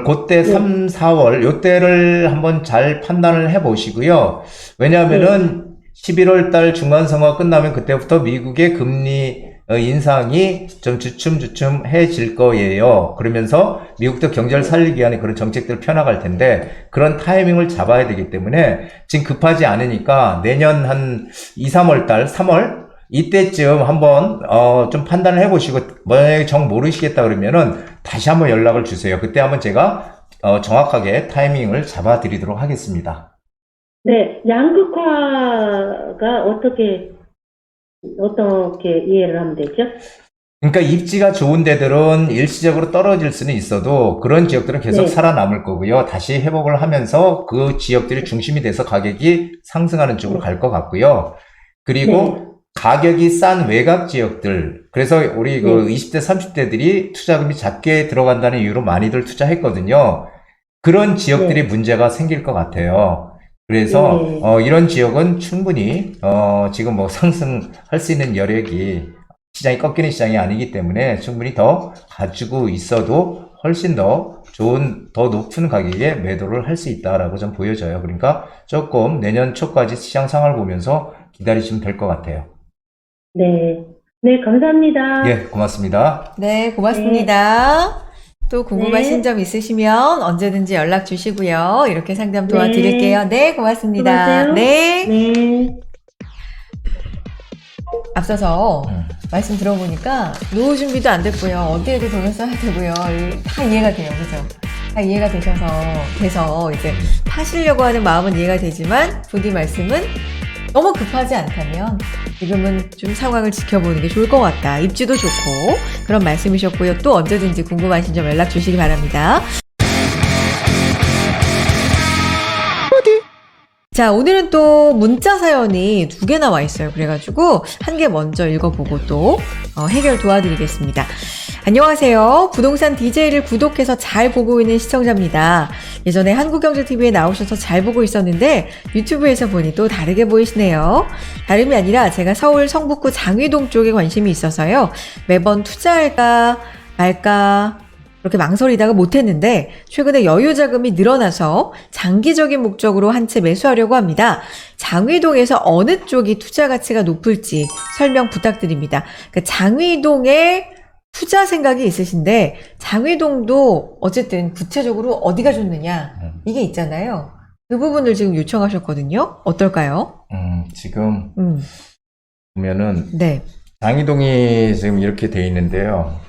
그때 3, 4월 요때를 한번 잘 판단을 해 보시고요. 왜냐하면은 11월 달 중간 선거가 끝나면 그때부터 미국의 금리 인상이 좀 주춤주춤해질 거예요. 그러면서 미국도 경제를 살리기 위한 그런 정책들을 펴나갈 텐데 그런 타이밍을 잡아야 되기 때문에 지금 급하지 않으니까 내년 한 2, 3월 달, 3월 이때쯤 한번 좀 판단을 해보시고 만약에 정 모르시겠다 그러면은 다시 한번 연락을 주세요. 그때 한번 제가 정확하게 타이밍을 잡아드리도록 하겠습니다. 네, 양극화가 어떻게 이해를 하면 되죠? 그러니까 입지가 좋은 데들은 일시적으로 떨어질 수는 있어도 그런 지역들은 계속 네. 살아남을 거고요. 다시 회복을 하면서 그 지역들이 중심이 돼서 가격이 상승하는 쪽으로 갈 것 같고요. 그리고 네. 가격이 싼 외곽 지역들, 그래서 우리 그 20대, 30대들이 투자금이 작게 들어간다는 이유로 많이들 투자했거든요. 그런 지역들이 네. 문제가 생길 것 같아요. 그래서 네. 이런 지역은 충분히 지금 뭐 상승할 수 있는 여력이 시장이 꺾이는 시장이 아니기 때문에 충분히 더 가지고 있어도 훨씬 더 좋은, 더 높은 가격에 매도를 할 수 있다라고 좀 보여져요. 그러니까 조금 내년 초까지 시장 상황을 보면서 기다리시면 될 것 같아요. 네. 네, 감사합니다. 예, 고맙습니다. 네, 고맙습니다. 또 궁금하신 네. 점 있으시면 언제든지 연락 주시고요. 이렇게 상담 도와드릴게요. 네, 고맙습니다. 수고하세요. 네. 네. 앞서서 말씀 들어보니까 노후 준비도 안 됐고요. 어디에도 돈을 써야 되고요. 다 이해가 돼요. 그죠? 다 이해가 돼서 이제 파시려고 하는 마음은 이해가 되지만 부디 말씀은 너무 급하지 않다면 지금은 좀 상황을 지켜보는 게 좋을 것 같다. 입지도 좋고 그런 말씀이셨고요. 또 언제든지 궁금하신 점 연락 주시기 바랍니다. 자, 오늘은 또 문자 사연이 2개나 와 있어요. 그래가지고 한 개 먼저 읽어보고 또 해결 도와드리겠습니다. 안녕하세요. 부동산 DJ를 구독해서 잘 보고 있는 시청자입니다. 예전에 한국경제TV에 나오셔서 잘 보고 있었는데 유튜브에서 보니 또 다르게 보이시네요. 다름이 아니라 제가 서울 성북구 장위동 쪽에 관심이 있어서요. 매번 투자할까 말까 그렇게 망설이다가 못했는데 최근에 여유 자금이 늘어나서 장기적인 목적으로 한 채 매수하려고 합니다. 장위동에서 어느 쪽이 투자 가치가 높을지 설명 부탁드립니다. 그러니까 장위동에 투자 생각이 있으신데 장위동도 어쨌든 구체적으로 어디가 좋느냐 이게 있잖아요. 그 부분을 지금 요청하셨거든요. 어떨까요? 지금 보면은 네. 장위동이 지금 이렇게 돼 있는데요.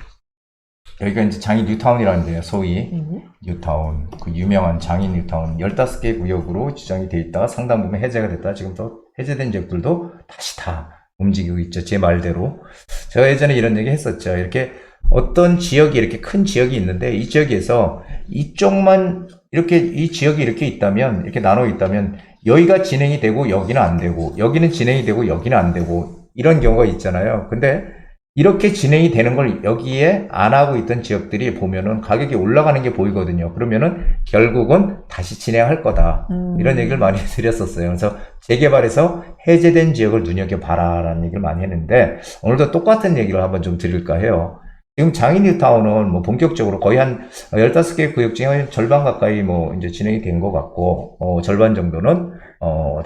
여기가 이제 장위 뉴타운이라는 데요. 소위 뉴타운, 그 유명한 장위 뉴타운 15개 구역으로 지정이 돼 있다가 상당 부분 해제가 됐다. 지금 또 해제된 지역들도 다시 다 움직이고 있죠. 제 말대로. 제가 예전에 이런 얘기 했었죠. 이렇게 어떤 지역이 이렇게 큰 지역이 있는데 이 지역에서 이쪽만 이렇게 이 지역이 이렇게 있다면 이렇게 나눠 있다면 여기가 진행이 되고 여기는 안 되고 여기는 진행이 되고 여기는 안 되고 이런 경우가 있잖아요. 근데 이렇게 진행이 되는 걸 여기에 안 하고 있던 지역들이 보면은 가격이 올라가는 게 보이거든요. 그러면은 결국은 다시 진행할 거다. 이런 얘기를 많이 드렸었어요. 그래서 재개발에서 해제된 지역을 눈여겨봐라라는 얘기를 많이 했는데 오늘도 똑같은 얘기를 한번 좀 드릴까 해요. 지금 장위 뉴타운은 뭐 본격적으로 거의 한 15개 구역 중에 절반 가까이 뭐 이제 진행이 된 것 같고, 절반 정도는,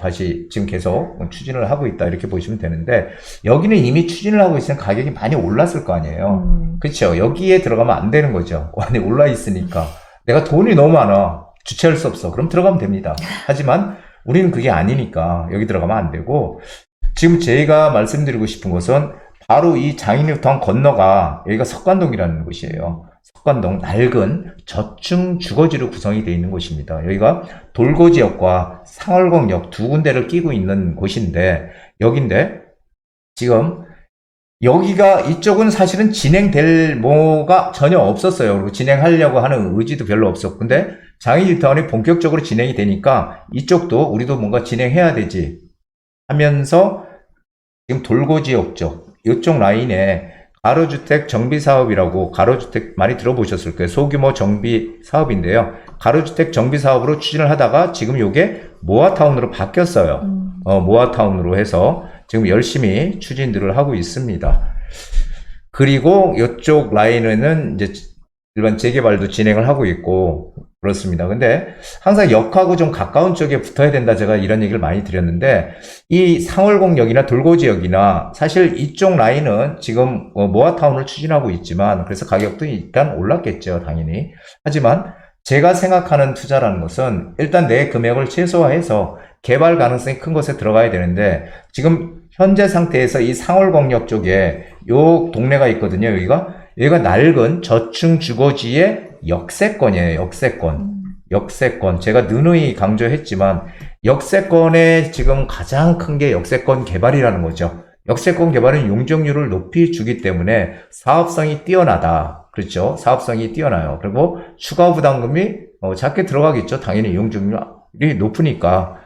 다시 지금 계속 추진을 하고 있다. 이렇게 보시면 되는데, 여기는 이미 추진을 하고 있으면 가격이 많이 올랐을 거 아니에요. 그렇죠. 여기에 들어가면 안 되는 거죠. 많이 올라 있으니까. 내가 돈이 너무 많아. 주체할 수 없어. 그럼 들어가면 됩니다. 하지만 우리는 그게 아니니까 여기 들어가면 안 되고, 지금 제가 말씀드리고 싶은 것은 바로 이 장위 뉴타운 건너가 여기가 석관동이라는 곳이에요. 석관동 낡은 저층 주거지로 구성이 되어 있는 곳입니다. 여기가 돌고지역과 상월공역 두 군데를 끼고 있는 곳인데 여긴데 지금 여기가 이쪽은 사실은 진행될 뭐가 전혀 없었어요. 그리고 진행하려고 하는 의지도 별로 없었고 근데 장위 뉴타운이 본격적으로 진행이 되니까 이쪽도 우리도 뭔가 진행해야 되지 하면서 지금 돌고지역 쪽 이쪽 라인에 가로주택 정비사업이라고 가로주택 많이 들어보셨을 거예요. 소규모 정비사업인데요. 가로주택 정비사업으로 추진을 하다가 지금 이게 모아타운으로 바뀌었어요. 모아타운으로 해서 지금 열심히 추진들을 하고 있습니다. 그리고 이쪽 라인에는 이제 일반 재개발도 진행을 하고 있고 그렇습니다. 근데 항상 역하고 좀 가까운 쪽에 붙어야 된다 제가 이런 얘기를 많이 드렸는데 이 상월공역이나 돌고지역이나 사실 이쪽 라인은 지금 모아타운을 추진하고 있지만 그래서 가격도 일단 올랐겠죠 당연히. 하지만 제가 생각하는 투자라는 것은 일단 내 금액을 최소화해서 개발 가능성이 큰 곳에 들어가야 되는데 지금 현재 상태에서 이 상월공역 쪽에 요 동네가 있거든요. 여기가 낡은 저층 주거지의 역세권이에요. 역세권. 제가 누누이 강조했지만 역세권의 지금 가장 큰 게 역세권 개발이라는 거죠. 역세권 개발은 용적률을 높이 주기 때문에 사업성이 뛰어나다. 그렇죠? 사업성이 뛰어나요. 그리고 추가 부담금이 작게 들어가겠죠. 당연히 용적률이 높으니까.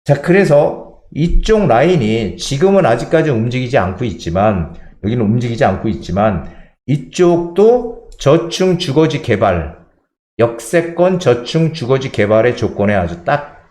자, 그래서 이쪽 라인이 지금은 아직까지 움직이지 않고 있지만 여기는 움직이지 않고 있지만 이쪽도 저층 주거지 개발, 역세권 저층 주거지 개발의 조건에 아주 딱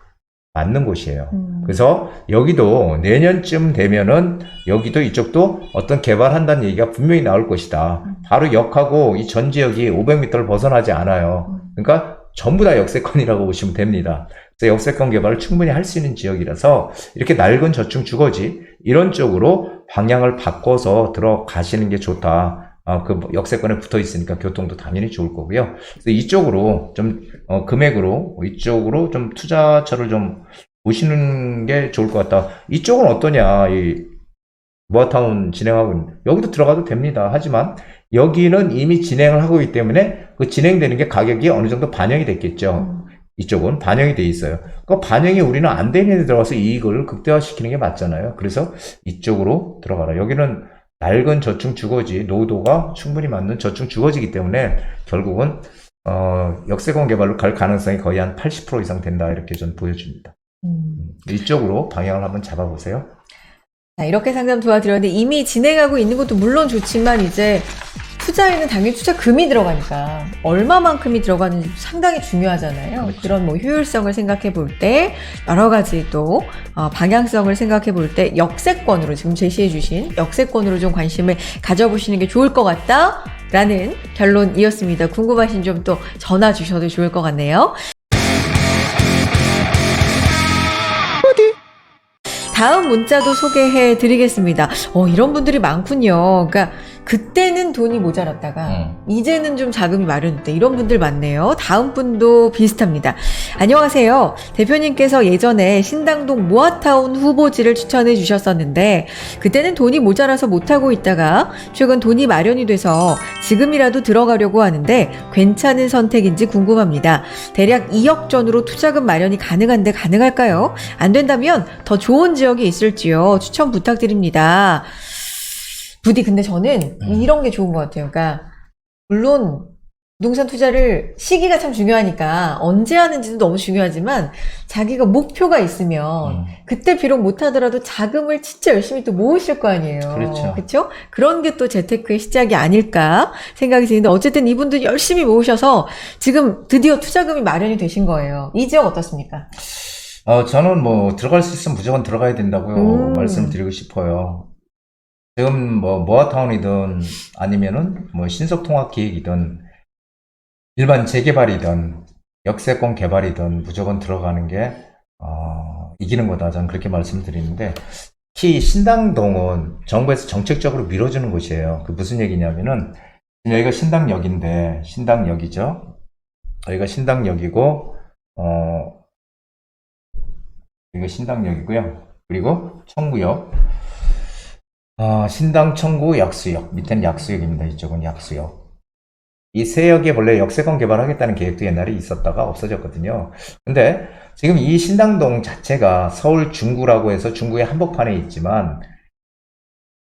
맞는 곳이에요. 그래서 여기도 내년쯤 되면은 여기도 이쪽도 어떤 개발한다는 얘기가 분명히 나올 것이다. 바로 역하고 이 전 지역이 500m를 벗어나지 않아요. 그러니까 전부 다 역세권이라고 보시면 됩니다. 그래서 역세권 개발을 충분히 할 수 있는 지역이라서 이렇게 낡은 저층 주거지 이런 쪽으로 방향을 바꿔서 들어가시는 게 좋다. 그 역세권에 붙어 있으니까 교통도 당연히 좋을 거고요. 그래서 이쪽으로 좀 금액으로 이쪽으로 좀 투자처를 좀 보시는 게 좋을 것 같다. 이쪽은 어떠냐? 모아타운 진행하고 있는, 여기도 들어가도 됩니다. 하지만 여기는 이미 진행을 하고 있기 때문에 그 진행되는 게 가격이 어느 정도 반영이 됐겠죠. 이쪽은 반영이 돼 있어요. 그 반영이 우리는 안 되는 데 들어가서 이익을 극대화시키는 게 맞잖아요. 그래서 이쪽으로 들어가라. 여기는 낡은 저층 주거지, 노후도가 충분히 맞는 저층 주거지이기 때문에 결국은 역세권 개발로 갈 가능성이 거의 한 80% 이상 된다, 이렇게 전 보여줍니다. 이쪽으로 방향을 한번 잡아보세요. 자, 이렇게 상담 도와드렸는데 이미 진행하고 있는 것도 물론 좋지만 이제 투자에는 당연히 투자금이 들어가니까 얼마만큼이 들어가는지 상당히 중요하잖아요. 그렇죠. 그런 뭐 효율성을 생각해 볼 때 여러 가지 또 방향성을 생각해 볼 때 역세권으로 지금 제시해 주신 역세권으로 좀 관심을 가져보시는 게 좋을 것 같다라는 결론이었습니다. 궁금하신 점 또 전화 주셔도 좋을 것 같네요. 다음 문자도 소개해 드리겠습니다. 이런 분들이 많군요. 그러니까 그때는 돈이 모자랐다가 이제는 좀 자금이 마련됐다. 이런 분들 많네요. 다음 분도 비슷합니다. 안녕하세요. 대표님께서 예전에 신당동 모아타운 후보지를 추천해 주셨었는데 그때는 돈이 모자라서 못하고 있다가 최근 돈이 마련이 돼서 지금이라도 들어가려고 하는데 괜찮은 선택인지 궁금합니다. 대략 2억 전으로 투자금 마련이 가능한데 가능할까요? 안 된다면 더 좋은 지역이 있을지요? 추천 부탁드립니다. 부디 근데 저는 이런 게 좋은 것 같아요. 그러니까 물론 부동산 투자를 시기가 참 중요하니까 언제 하는지도 너무 중요하지만 자기가 목표가 있으면 그때 비록 못하더라도 자금을 진짜 열심히 또 모으실 거 아니에요. 그렇죠. 그렇죠? 그런 게 또 재테크의 시작이 아닐까 생각이 드는데 어쨌든 이분들 열심히 모으셔서 지금 드디어 투자금이 마련이 되신 거예요. 이 지역 어떻습니까? 저는 뭐 들어갈 수 있으면 무조건 들어가야 된다고 말씀을 드리고 싶어요. 지금 뭐 모아타운이든 아니면은 뭐 신속통합기획이든 일반 재개발이든 역세권 개발이든 무조건 들어가는 게 이기는 거다, 저는 그렇게 말씀드리는데, 특히 신당동은 정부에서 정책적으로 밀어주는 곳이에요. 그 무슨 얘기냐면은 여기가 신당역인데, 신당역이죠. 여기가 신당역이고 여기가 신당역이고요. 그리고 청구역, 신당, 청구, 약수역, 밑에는 약수역입니다. 이쪽은 약수역. 이 세 역에 원래 역세권 개발하겠다는 계획도 옛날에 있었다가 없어졌거든요. 근데 지금 이 신당동 자체가 서울 중구라고 해서 중구의 한복판에 있지만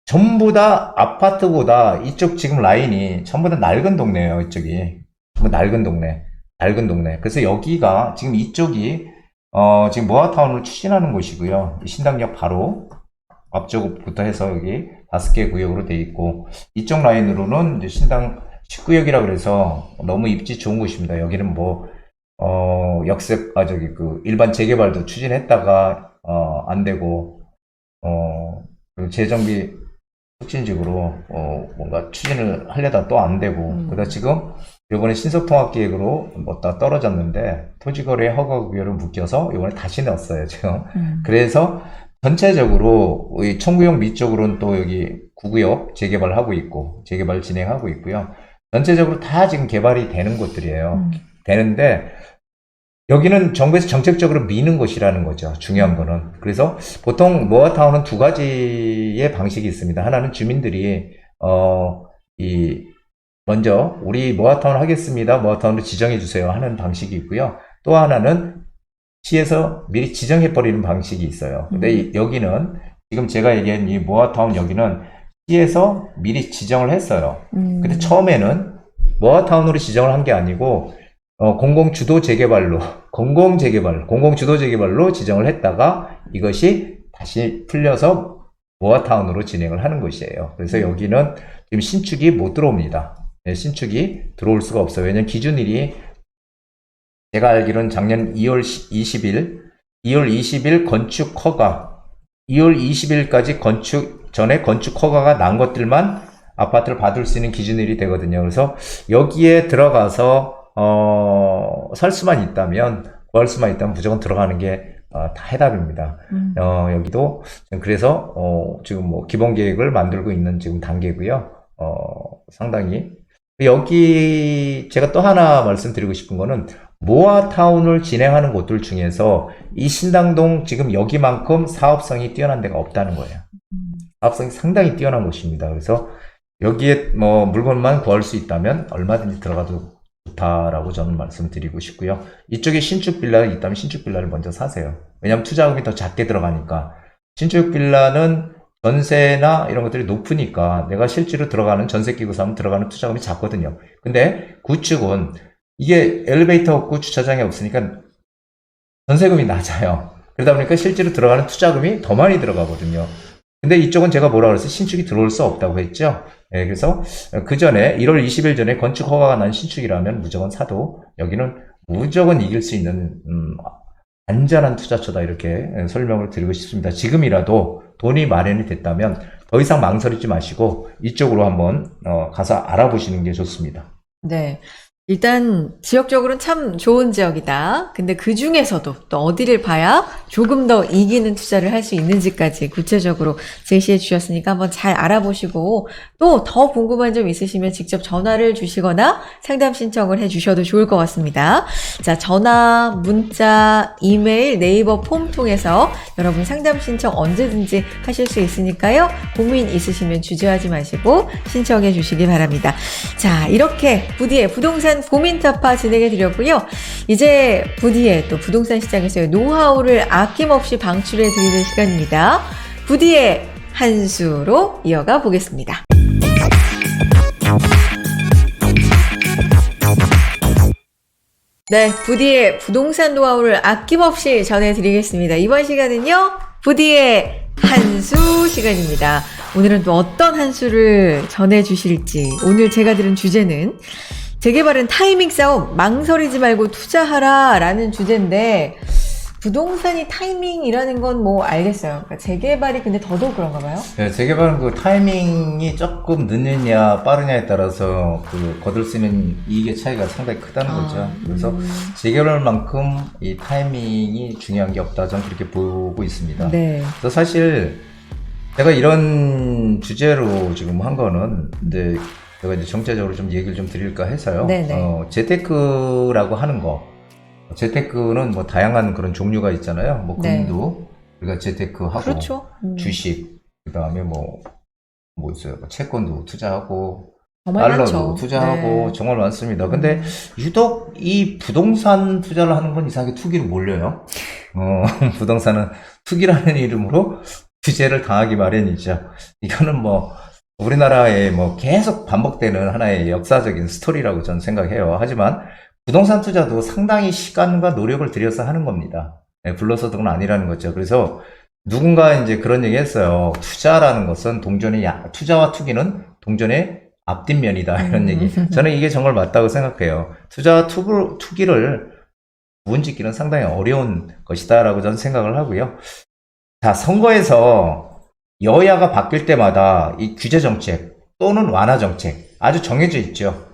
전부 다 아파트보다 이쪽 지금 라인이 전부 다 낡은 동네예요. 이쪽이 전부 낡은 동네, 낡은 동네. 그래서 여기가 지금 이쪽이 지금 모아타운을 추진하는 곳이고요. 신당역 바로 앞쪽부터 해서 여기 5개 구역으로 돼 있고, 이쪽 라인으로는 이제 신당 19역이라 그래서 너무 입지 좋은 곳입니다. 여기는 뭐 일반 재개발도 추진했다가 안 되고 재정비 촉진직으로 뭔가 추진을 하려다 또 안 되고, 그러다 지금 이번에 신속통합계획으로 뭐 다 떨어졌는데 토지거래 허가구역을 묶여서 이번에 다시 넣었어요 지금. 그래서 전체적으로 이 청구역 밑쪽으로는 또 여기 9구역 재개발하고 있고 재개발 진행하고 있고요. 전체적으로 다 지금 개발이 되는 곳들이에요. 되는데 여기는 정부에서 정책적으로 미는 곳이라는 거죠. 중요한 거는. 그래서 보통 모아타운은 두 가지의 방식이 있습니다. 하나는 주민들이 먼저 우리 모아타운 하겠습니다, 모아타운으로 지정해 주세요 하는 방식이 있고요. 또 하나는 시에서 미리 지정해 버리는 방식이 있어요. 근데 여기는 지금 제가 얘기한 이 모아타운 여기는 시에서 미리 지정을 했어요. 근데 처음에는 모아타운으로 지정을 한 게 아니고 공공주도 재개발로 공공주도 재개발로 지정을 했다가 이것이 다시 풀려서 모아타운으로 진행을 하는 것이에요. 그래서 여기는 지금 신축이 못 들어옵니다. 네, 신축이 들어올 수가 없어요. 왜냐면 기준일이 제가 알기로는 작년 2월 20일 건축 허가, 2월 20일까지 전에 건축 허가가 난 것들만 아파트를 받을 수 있는 기준일이 되거든요. 그래서 여기에 들어가서 살 수만 있다면, 구할 수만 있다면 무조건 들어가는 게 다 해답입니다. 여기도 그래서 지금 뭐 기본 계획을 만들고 있는 지금 단계고요. 상당히 여기 제가 또 하나 말씀드리고 싶은 거는 모아타운을 진행하는 곳들 중에서 이 신당동 지금 여기만큼 사업성이 뛰어난 데가 없다는 거예요. 사업성이 상당히 뛰어난 곳입니다. 그래서 여기에 뭐 물건만 구할 수 있다면 얼마든지 들어가도 좋다라고 저는 말씀드리고 싶고요. 이쪽에 신축 빌라가 있다면 신축 빌라를 먼저 사세요. 왜냐하면 투자금이 더 작게 들어가니까. 신축 빌라는 전세나 이런 것들이 높으니까 내가 실제로 들어가는 전세 끼고 사면 들어가는 투자금이 작거든요. 근데 구축은 이게 엘리베이터 없고 주차장이 없으니까 전세금이 낮아요. 그러다 보니까 실제로 들어가는 투자금이 더 많이 들어가거든요. 근데 이쪽은 제가 뭐라 그랬어요? 신축이 들어올 수 없다고 했죠. 예, 그래서 그 전에 1월 20일 전에 건축 허가가 난 신축이라면 무조건 사도 여기는 무조건 이길 수 있는 안전한 투자처다 이렇게 설명을 드리고 싶습니다. 지금이라도 돈이 마련이 됐다면 더 이상 망설이지 마시고 이쪽으로 한번 가서 알아보시는 게 좋습니다. 네. 일단 지역적으로는 참 좋은 지역이다. 근데 그 중에서도 또 어디를 봐야 조금 더 이기는 투자를 할 수 있는지까지 구체적으로 제시해 주셨으니까 한번 잘 알아보시고 또 더 궁금한 점 있으시면 직접 전화를 주시거나 상담 신청을 해 주셔도 좋을 것 같습니다. 자, 전화, 문자, 이메일, 네이버 폼 통해서 여러분 상담 신청 언제든지 하실 수 있으니까요. 고민 있으시면 주저하지 마시고 신청해 주시기 바랍니다. 자, 이렇게 부디의 부동산 고민 타파 진행해 드렸고요. 이제 부디의 또 부동산 시장에서의 노하우를 아낌없이 방출해 드리는 시간입니다. 부디의 한 수로 이어가 보겠습니다. 네, 부디의 부동산 노하우를 아낌없이 전해드리겠습니다. 이번 시간은요, 부디의 한 수 시간입니다. 오늘은 또 어떤 한 수를 전해주실지, 오늘 제가 들은 주제는 재개발은 타이밍 싸움, 망설이지 말고 투자하라 라는 주제인데, 부동산이 타이밍이라는 건 뭐 알겠어요. 그러니까 재개발이 근데 더더욱 그런가 봐요? 네, 재개발은 그 타이밍이 조금 늦느냐 빠르냐에 따라서 그 거둘 수 있는 이익의 차이가 상당히 크다는 거죠. 그래서 재개발만큼 이 타이밍이 중요한 게 없다. 저는 그렇게 보고 있습니다. 네. 그래서 사실 제가 이런 주제로 지금 한 거는 근데 제가 이제 정체적으로 좀 얘기를 좀 드릴까 해서요. 네네. 재테크라고 하는 거. 재테크는 뭐 다양한 그런 종류가 있잖아요. 뭐 네. 금도 우리가 재테크하고 그렇죠. 주식, 그다음에 뭐 있어요. 채권도 투자하고 정말 달러도 많죠. 투자하고 네. 정말 많습니다. 근데 유독 이 부동산 투자를 하는 건 이상하게 투기로 몰려요. 부동산은 투기라는 이름으로 규제를 당하기 마련이죠. 이거는 뭐 우리나라에 뭐 계속 반복되는 하나의 역사적인 스토리라고 저는 생각해요. 하지만 부동산 투자도 상당히 시간과 노력을 들여서 하는 겁니다. 네, 불로소득은 아니라는 거죠. 그래서 누군가 이제 그런 얘기 했어요. 투자라는 것은 투자와 투기는 동전의 앞뒷면이다. 이런 얘기. 저는 이게 정말 맞다고 생각해요. 투자와 투기를 구분짓기는 상당히 어려운 것이다라고 저는 생각을 하고요. 자, 선거에서 여야가 바뀔 때마다 이 규제 정책 또는 완화 정책 아주 정해져 있죠.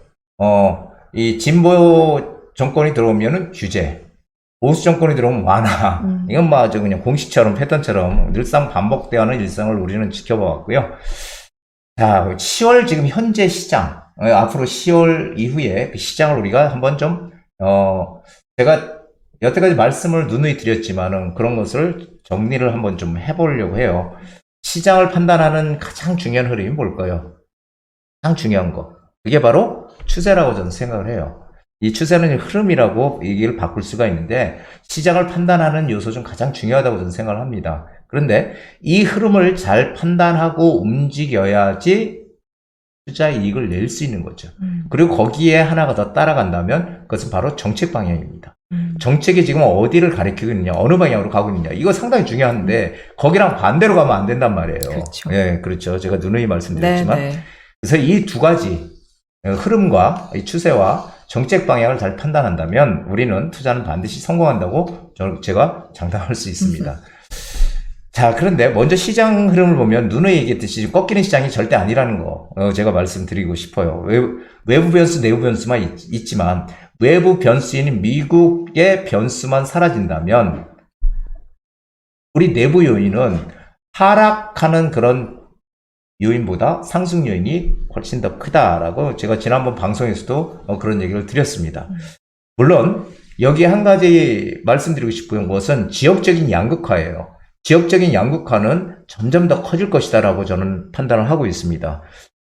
이 진보 정권이 들어오면은 규제, 보수 정권이 들어오면 완화. 이건 뭐 아주 그냥 공식처럼 패턴처럼 늘상 반복되어가는 일상을 우리는 지켜봐왔고요. 자, 10월 지금 현재 시장, 앞으로 10월 이후에 그 시장을 우리가 한번 좀, 제가 여태까지 말씀을 누누이 드렸지만은 그런 것을 정리를 한번 좀 해보려고 해요. 시장을 판단하는 가장 중요한 흐름이 뭘까요? 가장 중요한 거. 그게 바로 추세라고 저는 생각을 해요. 이 추세는 흐름이라고 얘기를 바꿀 수가 있는데 시장을 판단하는 요소 중 가장 중요하다고 저는 생각을 합니다. 그런데 이 흐름을 잘 판단하고 움직여야지 투자 이익을 낼 수 있는 거죠. 그리고 거기에 하나가 더 따라간다면 그것은 바로 정책 방향입니다. 정책이 지금 어디를 가리키고 있느냐, 어느 방향으로 가고 있느냐, 이거 상당히 중요한데 거기랑 반대로 가면 안 된단 말이에요. 그렇죠. 예, 그렇죠. 제가 누누이 말씀드렸지만 네네. 그래서 이 두 가지 흐름과 이 추세와 정책 방향을 잘 판단한다면 우리는 투자는 반드시 성공한다고 제가 장담할 수 있습니다. 자, 그런데 먼저 시장 흐름을 보면 누누이 얘기했듯이 꺾이는 시장이 절대 아니라는 거 제가 말씀드리고 싶어요. 외부 변수, 내부 변수만 있지만 외부 변수인 미국의 변수만 사라진다면 우리 내부 요인은 하락하는 그런 요인보다 상승 요인이 훨씬 더 크다라고 제가 지난번 방송에서도 그런 얘기를 드렸습니다. 물론 여기 한 가지 말씀드리고 싶은 것은 지역적인 양극화예요. 지역적인 양극화는 점점 더 커질 것이다라고 저는 판단을 하고 있습니다.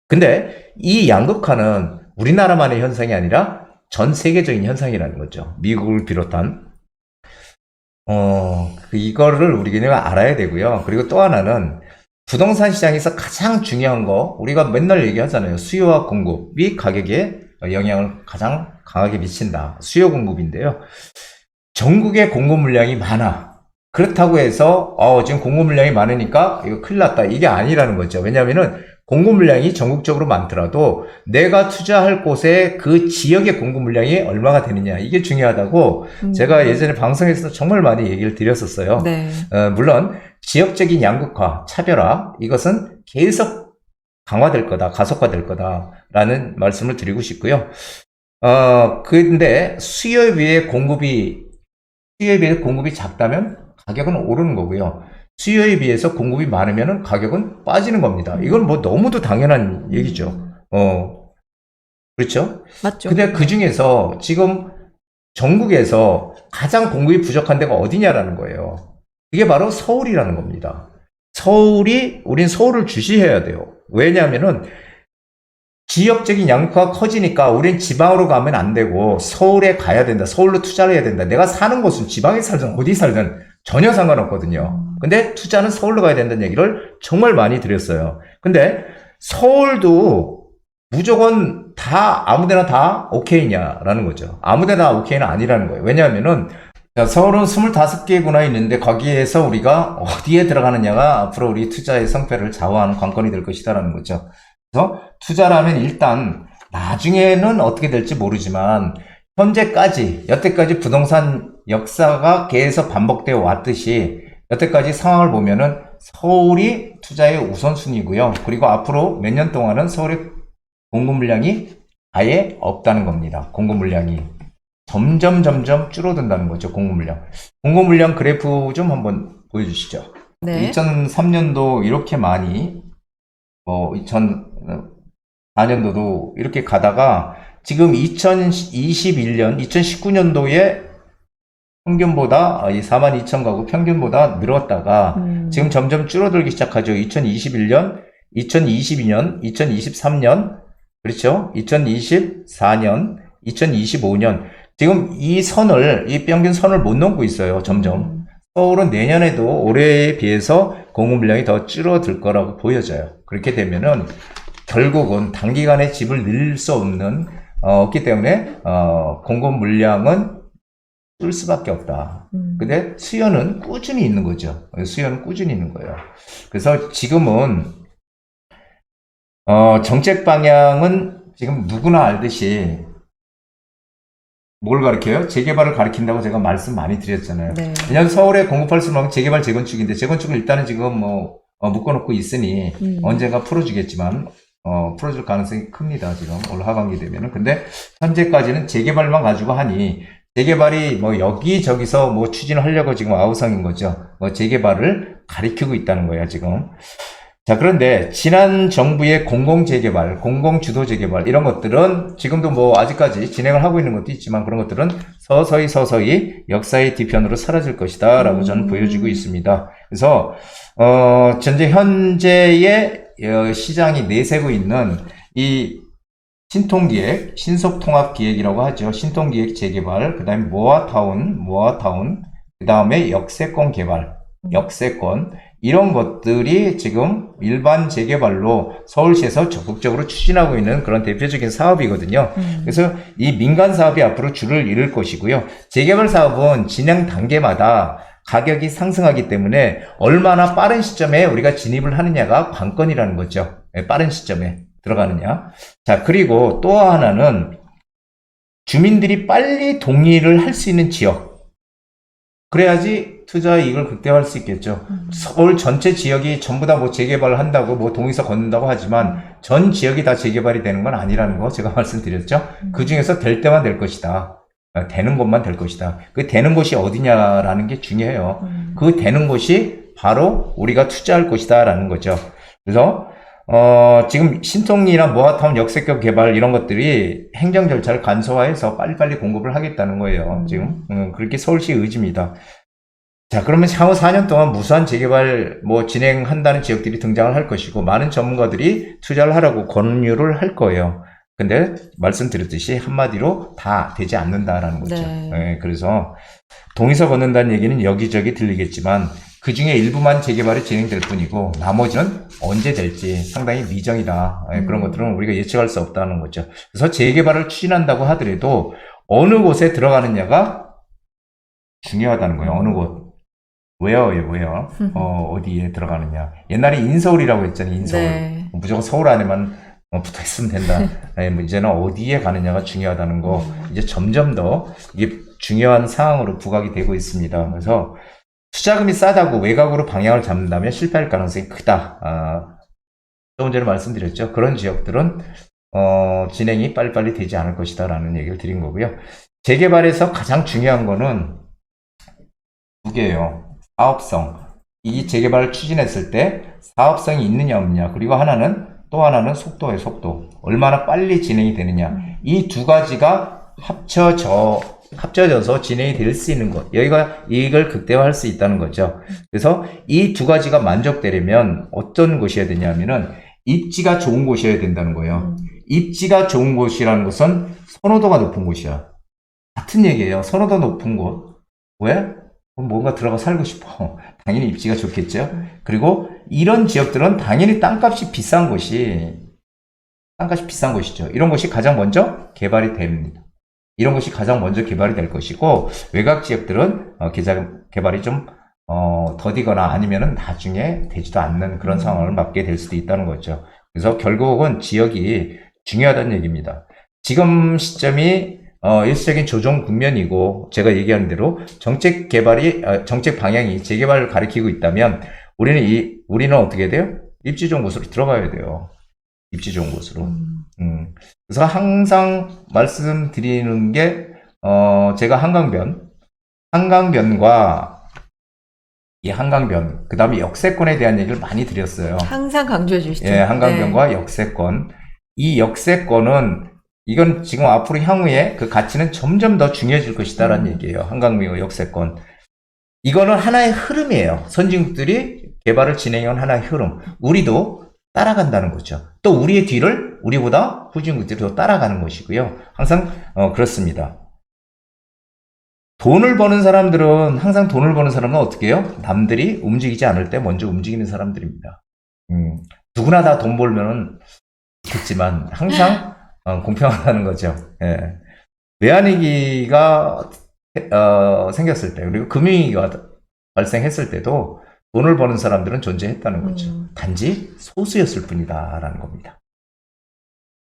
근데 이 양극화는 우리나라만의 현상이 아니라 전 세계적인 현상이라는 거죠. 미국을 비롯한. 이거를 우리가 알아야 되고요. 그리고 또 하나는 부동산 시장에서 가장 중요한 거, 우리가 맨날 얘기하잖아요. 수요와 공급이 가격에 영향을 가장 강하게 미친다. 수요 공급인데요. 전국에 공급 물량이 많아. 그렇다고 해서 지금 공급 물량이 많으니까 이거 큰일 났다. 이게 아니라는 거죠. 왜냐하면은 공급 물량이 전국적으로 많더라도 내가 투자할 곳에 그 지역의 공급 물량이 얼마가 되느냐, 이게 중요하다고 제가 예전에 방송에서 정말 많이 얘기를 드렸었어요. 네. 물론 지역적인 양극화, 차별화, 이것은 계속 강화될 거다, 가속화될 거다라는 말씀을 드리고 싶고요. 근데 수요에 비해 공급이 작다면 가격은 오르는 거고요. 수요에 비해서 공급이 많으면 가격은 빠지는 겁니다. 이건 뭐 너무도 당연한 얘기죠. 그렇죠? 맞죠. 근데 그 중에서 지금 전국에서 가장 공급이 부족한 데가 어디냐라는 거예요. 이게 바로 서울이라는 겁니다. 우린 서울을 주시해야 돼요. 왜냐하면은 지역적인 양극화가 커지니까 우린 지방으로 가면 안 되고 서울에 가야 된다. 서울로 투자를 해야 된다. 내가 사는 곳은 지방에 살든 어디 살든 전혀 상관없거든요. 근데 투자는 서울로 가야 된다는 얘기를 정말 많이 드렸어요. 근데 서울도 무조건 다 아무데나 다 오케이냐라는 거죠. 아무데나 오케이는 아니라는 거예요. 왜냐하면은 서울은 25개구나 있는데 거기에서 우리가 어디에 들어가느냐가 앞으로 우리 투자의 성패를 좌우하는 관건이 될 것이다라는 거죠. 그래서 투자라면 일단 나중에는 어떻게 될지 모르지만 현재까지 여태까지 부동산 역사가 계속 반복되어 왔듯이 여태까지 상황을 보면은 서울이 투자의 우선순위고요. 그리고 앞으로 몇 년 동안은 서울의 공급 물량이 아예 없다는 겁니다. 공급 물량이 점점 줄어든다는 거죠. 공급 물량 그래프 좀 한번 보여주시죠. 네. 2003년도 이렇게 많이 2004년도도 이렇게 가다가 지금 2019년도에 평균보다 42,000가구 평균보다 늘었다가 지금 점점 줄어들기 시작하죠. 2021년, 2022년, 2023년, 그렇죠? 2024년, 2025년. 지금 이 평균 선을 못 넘고 있어요. 점점. 서울은 내년에도 올해에 비해서 공급 물량이 더 줄어들 거라고 보여져요. 그렇게 되면은 결국은 단기간에 집을 늘릴 수 없기 때문에 공급 물량은 줄 수밖에 없다. 근데 수요는 꾸준히 있는 거죠. 수요는 꾸준히 있는 거예요. 그래서 지금은 정책 방향은 지금 누구나 알듯이 뭘 가르쳐요? 재개발을 가르친다고 제가 말씀 많이 드렸잖아요. 네. 왜냐하면 서울에 공급할 수 있는 재개발, 재건축인데 재건축은 일단은 지금 묶어놓고 있으니 언젠가 풀어주겠지만 풀어줄 가능성이 큽니다. 지금 올 하반기 되면은. 근데 현재까지는 재개발만 가지고 하니 재개발이 여기저기서 추진을 하려고 지금 아우성인 거죠. 재개발을 가리키고 있다는 거예요, 지금. 자, 그런데 지난 정부의 공공재개발, 공공주도 재개발 이런 것들은 지금도 아직까지 진행을 하고 있는 것도 있지만 그런 것들은 서서히 역사의 뒤편으로 사라질 것이다 라고 저는 보여지고 있습니다. 그래서 현재의 시장이 내세고 있는 이 신통기획, 신속통합기획이라고 하죠. 신통기획 재개발, 그 다음에 모아타운, 그 다음에 역세권 개발, 역세권 이런 것들이 지금 일반 재개발로 서울시에서 적극적으로 추진하고 있는 그런 대표적인 사업이거든요. 그래서 이 민간 사업이 앞으로 줄을 이룰 것이고요. 재개발 사업은 진행 단계마다 가격이 상승하기 때문에 얼마나 빠른 시점에 우리가 진입을 하느냐가 관건이라는 거죠. 빠른 시점에 들어가느냐. 자, 그리고 또 하나는 주민들이 빨리 동의를 할 수 있는 지역. 그래야지 투자 이익을 극대화할 수 있겠죠. 서울 전체 지역이 전부 다 재개발을 한다고 동의서 걷는다고 하지만 전 지역이 다 재개발이 되는 건 아니라는 거 제가 말씀드렸죠. 그 중에서 될 때만 될 것이다. 되는 곳만 될 것이다. 그 되는 곳이 어디냐라는 게 중요해요. 그 되는 곳이 바로 우리가 투자할 곳이다 라는 거죠. 그래서 지금 신통리나 모아타운 역세권 개발 이런 것들이 행정 절차를 간소화해서 빨리빨리 공급을 하겠다는 거예요. 지금 그렇게 서울시의 의지입니다. 자, 그러면 향후 4년 동안 무수한 재개발 진행한다는 지역들이 등장을 할 것이고, 많은 전문가들이 투자를 하라고 권유를 할 거예요. 근데 말씀드렸듯이 한마디로 다 되지 않는다라는 거죠. 네. 네, 그래서 동의서 걷는다는 얘기는 여기저기 들리겠지만 그 중에 일부만 재개발이 진행될 뿐이고 나머지는 언제 될지 상당히 미정이다. 그런 것들은 우리가 예측할 수 없다는 거죠. 그래서 재개발을 추진한다고 하더라도 어느 곳에 들어가느냐가 중요하다는 거예요. 어느 곳. where, 어디에 들어가느냐. 옛날에 인서울이라고 했잖아요. 인서울. 네. 무조건 서울 안에만 붙어 있으면 된다. 이제는 어디에 가느냐가 중요하다는 거. 이제 점점 더 이게 중요한 사항으로 부각이 되고 있습니다. 그래서 투자금이 싸다고 외곽으로 방향을 잡는다면 실패할 가능성이 크다. 조금 전에 말씀드렸죠. 그런 지역들은 진행이 빨리빨리 되지 않을 것이다 라는 얘기를 드린 거고요. 재개발에서 가장 중요한 거는 두 개예요. 사업성. 이 재개발을 추진했을 때 사업성이 있느냐 없느냐. 그리고 또 하나는 속도예요. 속도. 얼마나 빨리 진행이 되느냐. 이 두 가지가 합쳐져서 진행이 될 수 있는 것. 여기가 이익을 극대화할 수 있다는 거죠. 그래서 이 두 가지가 만족되려면 어떤 곳이어야 되냐면은 입지가 좋은 곳이어야 된다는 거예요. 입지가 좋은 곳이라는 것은 선호도가 높은 곳이야. 같은 얘기예요. 선호도 높은 곳. 왜? 뭔가 들어가 살고 싶어. 당연히 입지가 좋겠죠. 그리고 이런 지역들은 당연히 땅값이 비싼 곳이죠. 이런 곳이 가장 먼저 개발이 됩니다. 이런 것이 가장 먼저 개발이 될 것이고, 외곽 지역들은 개발이 좀 더디거나 아니면은 나중에 되지도 않는 그런 상황을 맞게 될 수도 있다는 거죠. 그래서 결국은 지역이 중요하다는 얘기입니다. 지금 시점이 일시적인 조정 국면이고, 제가 얘기하는 대로 정책 방향이 재개발을 가리키고 있다면 우리는 어떻게 해야 돼요? 입지 좋은 곳으로 들어가야 돼요. 입지 좋은 곳으로. 그래서 항상 말씀드리는 게, 제가 한강변과 그 다음에 역세권에 대한 얘기를 많이 드렸어요. 항상 강조해 주시죠. 예, 한강변과 역세권. 이 역세권은, 이건 지금 앞으로 향후에 그 가치는 점점 더 중요해질 것이다라는 얘기예요. 한강변과 역세권. 이거는 하나의 흐름이에요. 선진국들이 개발을 진행한 하나의 흐름. 우리도 따라간다는 거죠. 또 우리의 뒤를 우리보다 후진국들이 더 따라가는 것이고요. 항상 그렇습니다. 항상 돈을 버는 사람은 어떻게 해요? 남들이 움직이지 않을 때 먼저 움직이는 사람들입니다. 누구나 다 돈 벌면은 좋겠지만 항상 공평하다는 거죠. 예. 외환위기가 생겼을 때, 그리고 금융위기가 발생했을 때도 돈을 버는 사람들은 존재했다는 거죠. 단지 소수였을 뿐이다라는 겁니다.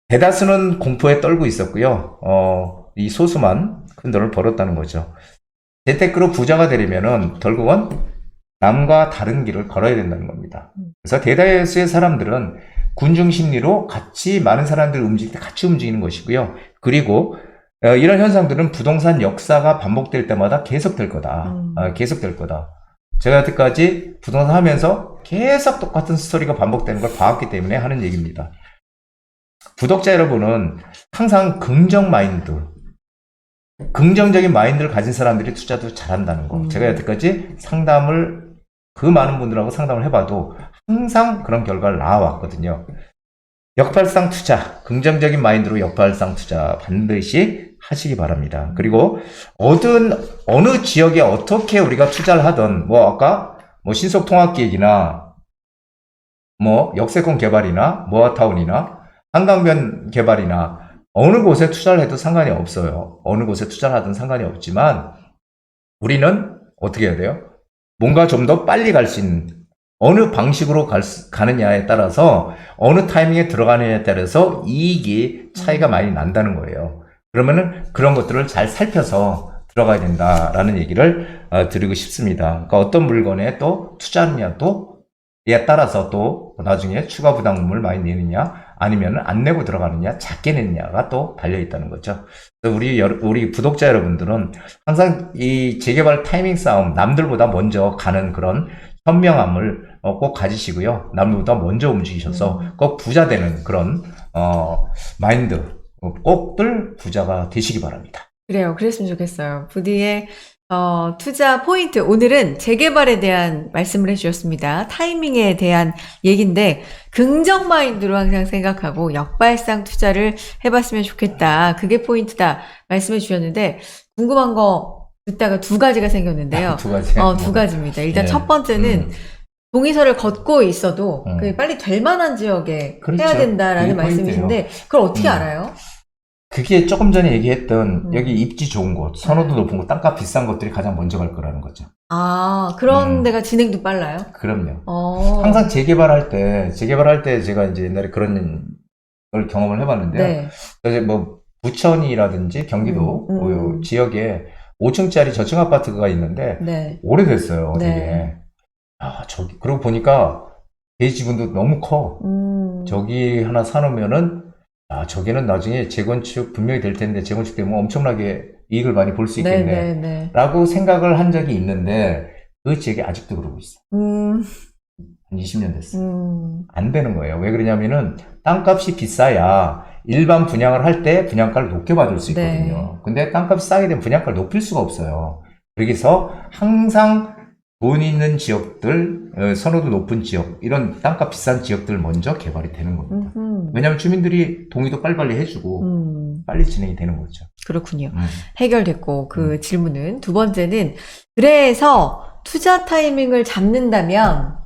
대다수는 공포에 떨고 있었고요. 이 소수만 큰 돈을 벌었다는 거죠. 재테크로 부자가 되려면은 결국은 남과 다른 길을 걸어야 된다는 겁니다. 그래서 대다수의 사람들은 군중 심리로 많은 사람들이 움직일 때 같이 움직이는 것이고요. 그리고 이런 현상들은 부동산 역사가 반복될 때마다 계속될 거다. 계속될 거다. 제가 여태까지 부동산 하면서 계속 똑같은 스토리가 반복되는 걸 봐왔기 때문에 하는 얘기입니다. 구독자 여러분은 항상 긍정적인 마인드를 가진 사람들이 투자도 잘한다는 거. 제가 여태까지 그 많은 분들하고 상담을 해봐도 항상 그런 결과를 나와왔거든요. 역발상 투자, 긍정적인 마인드로 역발상 투자 반드시 하시기 바랍니다. 그리고 어느 지역에 어떻게 우리가 투자를 하든, 아까 신속통합기획이나, 역세권 개발이나, 모아타운이나, 한강변 개발이나, 어느 곳에 투자를 해도 상관이 없어요. 어느 곳에 투자를 하든 상관이 없지만, 우리는 어떻게 해야 돼요? 뭔가 좀 더 빨리 갈 수 있는, 어느 방식으로 가느냐에 따라서, 어느 타이밍에 들어가느냐에 따라서 이익이 차이가 많이 난다는 거예요. 그러면은 그런 것들을 잘 살펴서 들어가야 된다라는 얘기를 드리고 싶습니다. 그러니까 어떤 물건에 또 투자하느냐 에 따라서 또 나중에 추가 부담금을 많이 내느냐, 아니면 안 내고 들어가느냐, 작게 내느냐가 또 달려있다는 거죠. 우리 구독자 여러분들은 항상 이 재개발 타이밍 싸움, 남들보다 먼저 가는 그런 현명함을 꼭 가지시고요. 남들보다 먼저 움직이셔서 꼭 부자 되는 그런 마인드, 꼭들 부자가 되시기 바랍니다. 그래요. 그랬으면 좋겠어요. 부디의 투자 포인트. 오늘은 재개발에 대한 말씀을 해주셨습니다. 타이밍에 대한 얘기인데, 긍정 마인드로 항상 생각하고 역발상 투자를 해봤으면 좋겠다. 그게 포인트다. 말씀해 주셨는데, 궁금한 거 듣다가 두 가지가 생겼는데요. 두 가지. 두 가지입니다. 일단 예. 첫 번째는 동의서를 걷고 있어도 음. 그게 빨리 될 만한 지역에 그렇죠. 해야 된다라는 그게 말씀이신데, 그걸 어떻게 알아요? 그게 조금 전에 얘기했던 여기 입지 좋은 곳, 선호도 높은 곳, 땅값 비싼 것들이 가장 먼저 갈 거라는 거죠. 그런 데가 진행도 빨라요? 그럼요. 어. 항상 재개발할 때 제가 이제 옛날에 그런 걸 경험을 해봤는데요. 네. 이제 뭐 부천이라든지 경기도 그 지역에 5층짜리 저층 아파트가 있는데 네. 오래됐어요. 네. 되게. 저기 그러고 보니까 대지 지분도 너무 커. 저기 하나 사놓으면은 저기는 나중에 재건축 분명히 될 텐데 재건축되면 엄청나게 이익을 많이 볼 수 있겠네. 네. 라고 생각을 한 적이 있는데 그 지역이 아직도 그러고 있어. 한 20년 됐어. 안 되는 거예요. 왜 그러냐면은 땅값이 비싸야 일반 분양을 할 때 분양가를 높게 받을 수 있거든요. 근데 땅값이 싸게 되면 분양가를 높일 수가 없어요. 그래서 항상 돈 있는 지역들, 선호도 높은 지역, 이런 땅값 비싼 지역들 먼저 개발이 되는 겁니다. 왜냐하면 주민들이 동의도 빨리빨리 해주고 빨리 진행이 되는 거죠. 그렇군요. 해결됐고 그 질문은. 두 번째는 그래서 투자 타이밍을 잡는다면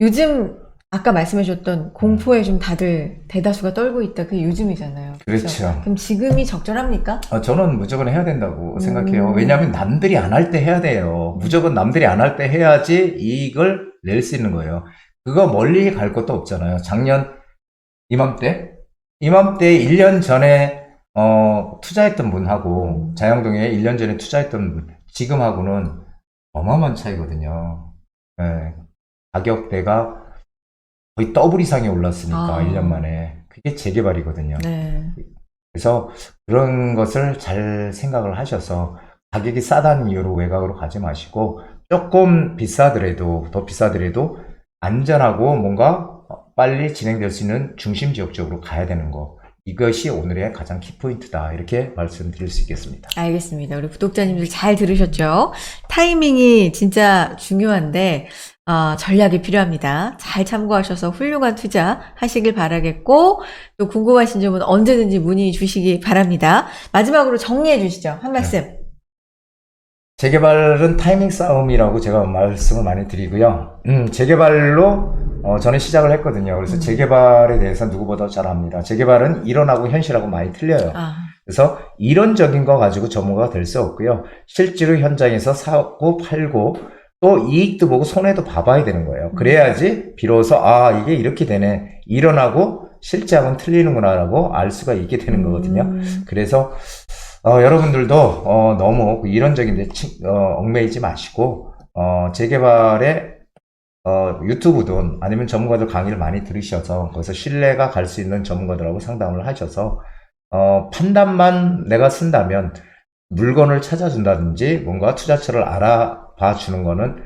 요즘 아까 말씀해주셨던 공포에 좀 다들 대다수가 떨고 있다. 그게 요즘이잖아요. 그렇죠. 그럼 지금이 적절합니까? 저는 무조건 해야 된다고 생각해요. 왜냐하면 남들이 안 할 때 해야 돼요. 무조건 남들이 안 할 때 해야지 이익을 낼 수 있는 거예요. 그거 멀리 갈 것도 없잖아요. 작년 이맘때 1년 전에 투자했던 분하고 자양동에 1년 전에 투자했던 분 지금하고는 어마어마한 차이거든요. 네. 가격대가 거의 더블 이상이 올랐으니까 1년 만에. 그게 재개발이거든요. 네. 그래서 그런 것을 잘 생각을 하셔서 가격이 싸다는 이유로 외곽으로 가지 마시고 조금 더 비싸더라도 안전하고 뭔가 빨리 진행될 수 있는 중심 지역 쪽으로 가야 되는 거. 이것이 오늘의 가장 키포인트다. 이렇게 말씀드릴 수 있겠습니다. 알겠습니다. 우리 구독자님들 잘 들으셨죠? 타이밍이 진짜 중요한데 전략이 필요합니다. 잘 참고하셔서 훌륭한 투자 하시길 바라겠고 또 궁금하신 점은 언제든지 문의 주시기 바랍니다. 마지막으로 정리해 주시죠. 한 말씀. 재개발은 타이밍 싸움이라고 제가 말씀을 많이 드리고요. 재개발로 저는 시작을 했거든요. 그래서 재개발에 대해서 누구보다 잘 압니다. 재개발은 이론하고 현실하고 많이 틀려요. 그래서 이론적인 거 가지고 전문가가 될 수 없고요. 실제로 현장에서 사고 팔고 또 이익도 보고 손해도 봐봐야 되는 거예요. 그래야지 비로소 이게 이렇게 되네. 이론하고 실제하고는 틀리는구나라고 알 수가 있게 되는 거거든요. 그래서 여러분들도 너무 이론적인 데 얽매이지 마시고 재개발에 유튜브든 아니면 전문가들 강의를 많이 들으셔서 거기서 신뢰가 갈 수 있는 전문가들하고 상담을 하셔서 판단만 내가 쓴다면 물건을 찾아준다든지 뭔가 투자처를 알아봐 주는 거는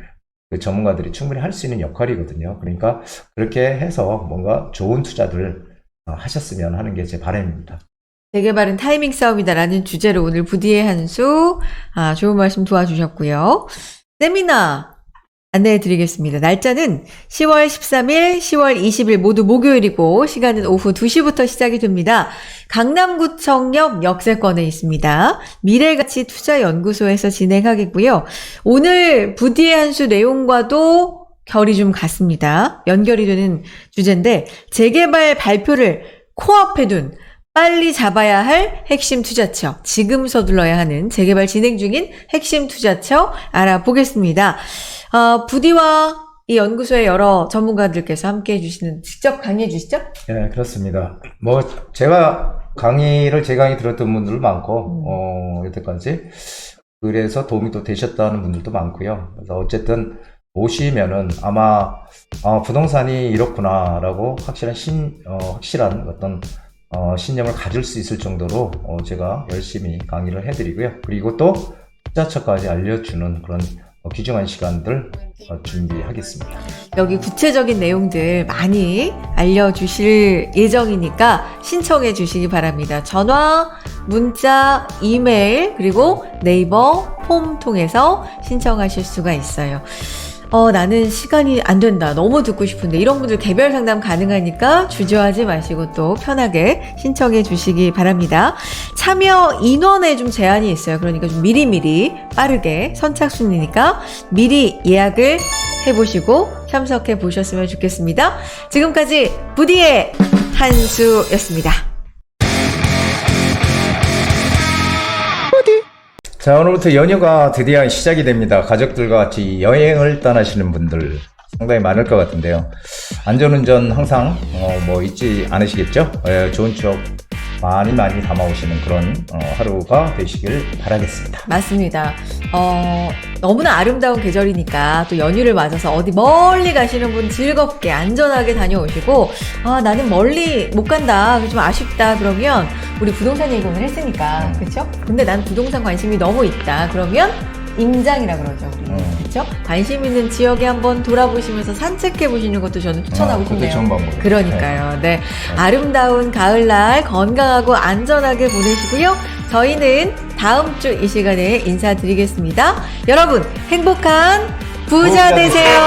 그 전문가들이 충분히 할 수 있는 역할이거든요. 그러니까 그렇게 해서 뭔가 좋은 투자들 하셨으면 하는 게 제 바람입니다. 재개발은 타이밍 싸움이다라는 주제로 오늘 부디의 한수 좋은 말씀 도와주셨고요. 세미나 안내해 드리겠습니다. 날짜는 10월 13일, 10월 20일 모두 목요일이고 시간은 오후 2시부터 시작이 됩니다. 강남구청역 역세권에 있습니다. 미래가치투자연구소에서 진행하겠고요. 오늘 부디의 한수 내용과도 결이 좀 같습니다. 연결이 되는 주제인데 재개발 발표를 코앞에 둔 빨리 잡아야 할 핵심 투자처, 지금 서둘러야 하는 재개발 진행 중인 핵심 투자처 알아보겠습니다. 부디와 이 연구소의 여러 전문가들께서 함께 해주시는, 직접 강의해 주시죠? 네, 그렇습니다. 제 강의 들었던 분들도 많고, 여태까지. 그래서 도움이 또 되셨다는 분들도 많고요. 그래서 어쨌든 오시면은 아마, 부동산이 이렇구나라고 확실한 어떤 신념을 가질 수 있을 정도로 제가 열심히 강의를 해드리고요. 그리고 또 투자처까지 알려주는 그런 귀중한 시간들 준비하겠습니다. 여기 구체적인 내용들 많이 알려주실 예정이니까 신청해 주시기 바랍니다. 전화, 문자, 이메일, 그리고 네이버, 폼 통해서 신청하실 수가 있어요. 나는 시간이 안 된다. 너무 듣고 싶은데 이런 분들 개별 상담 가능하니까 주저하지 마시고 또 편하게 신청해 주시기 바랍니다. 참여 인원에 좀 제한이 있어요. 그러니까 좀 미리미리 빠르게 선착순이니까 미리 예약을 해보시고 참석해 보셨으면 좋겠습니다. 지금까지 부디의 한수였습니다. 자, 오늘부터 연휴가 드디어 시작이 됩니다. 가족들과 같이 여행을 떠나시는 분들 상당히 많을 것 같은데요. 안전운전 항상 잊지 않으시겠죠? 좋은 추억 많이 담아오시는 그런 하루가 되시길 바라겠습니다. 맞습니다. 너무나 아름다운 계절이니까 또 연휴를 맞아서 어디 멀리 가시는 분 즐겁게 안전하게 다녀오시고, 나는 멀리 못 간다, 좀 아쉽다 그러면 우리 부동산 얘기 오늘 했으니까, 그쵸? 근데 난 부동산 관심이 너무 있다 그러면 임장이라 그러죠, 우리. 그쵸? 관심 있는 지역에 한번 돌아보시면서 산책해 보시는 것도 저는 추천하고 그것도 싶네요. 좋은 방법이에요. 그러니까요. 네. 아름다운 가을날 건강하고 안전하게 보내시고요. 저희는 다음 주 이 시간에 인사드리겠습니다. 여러분, 행복한 부자 되세요.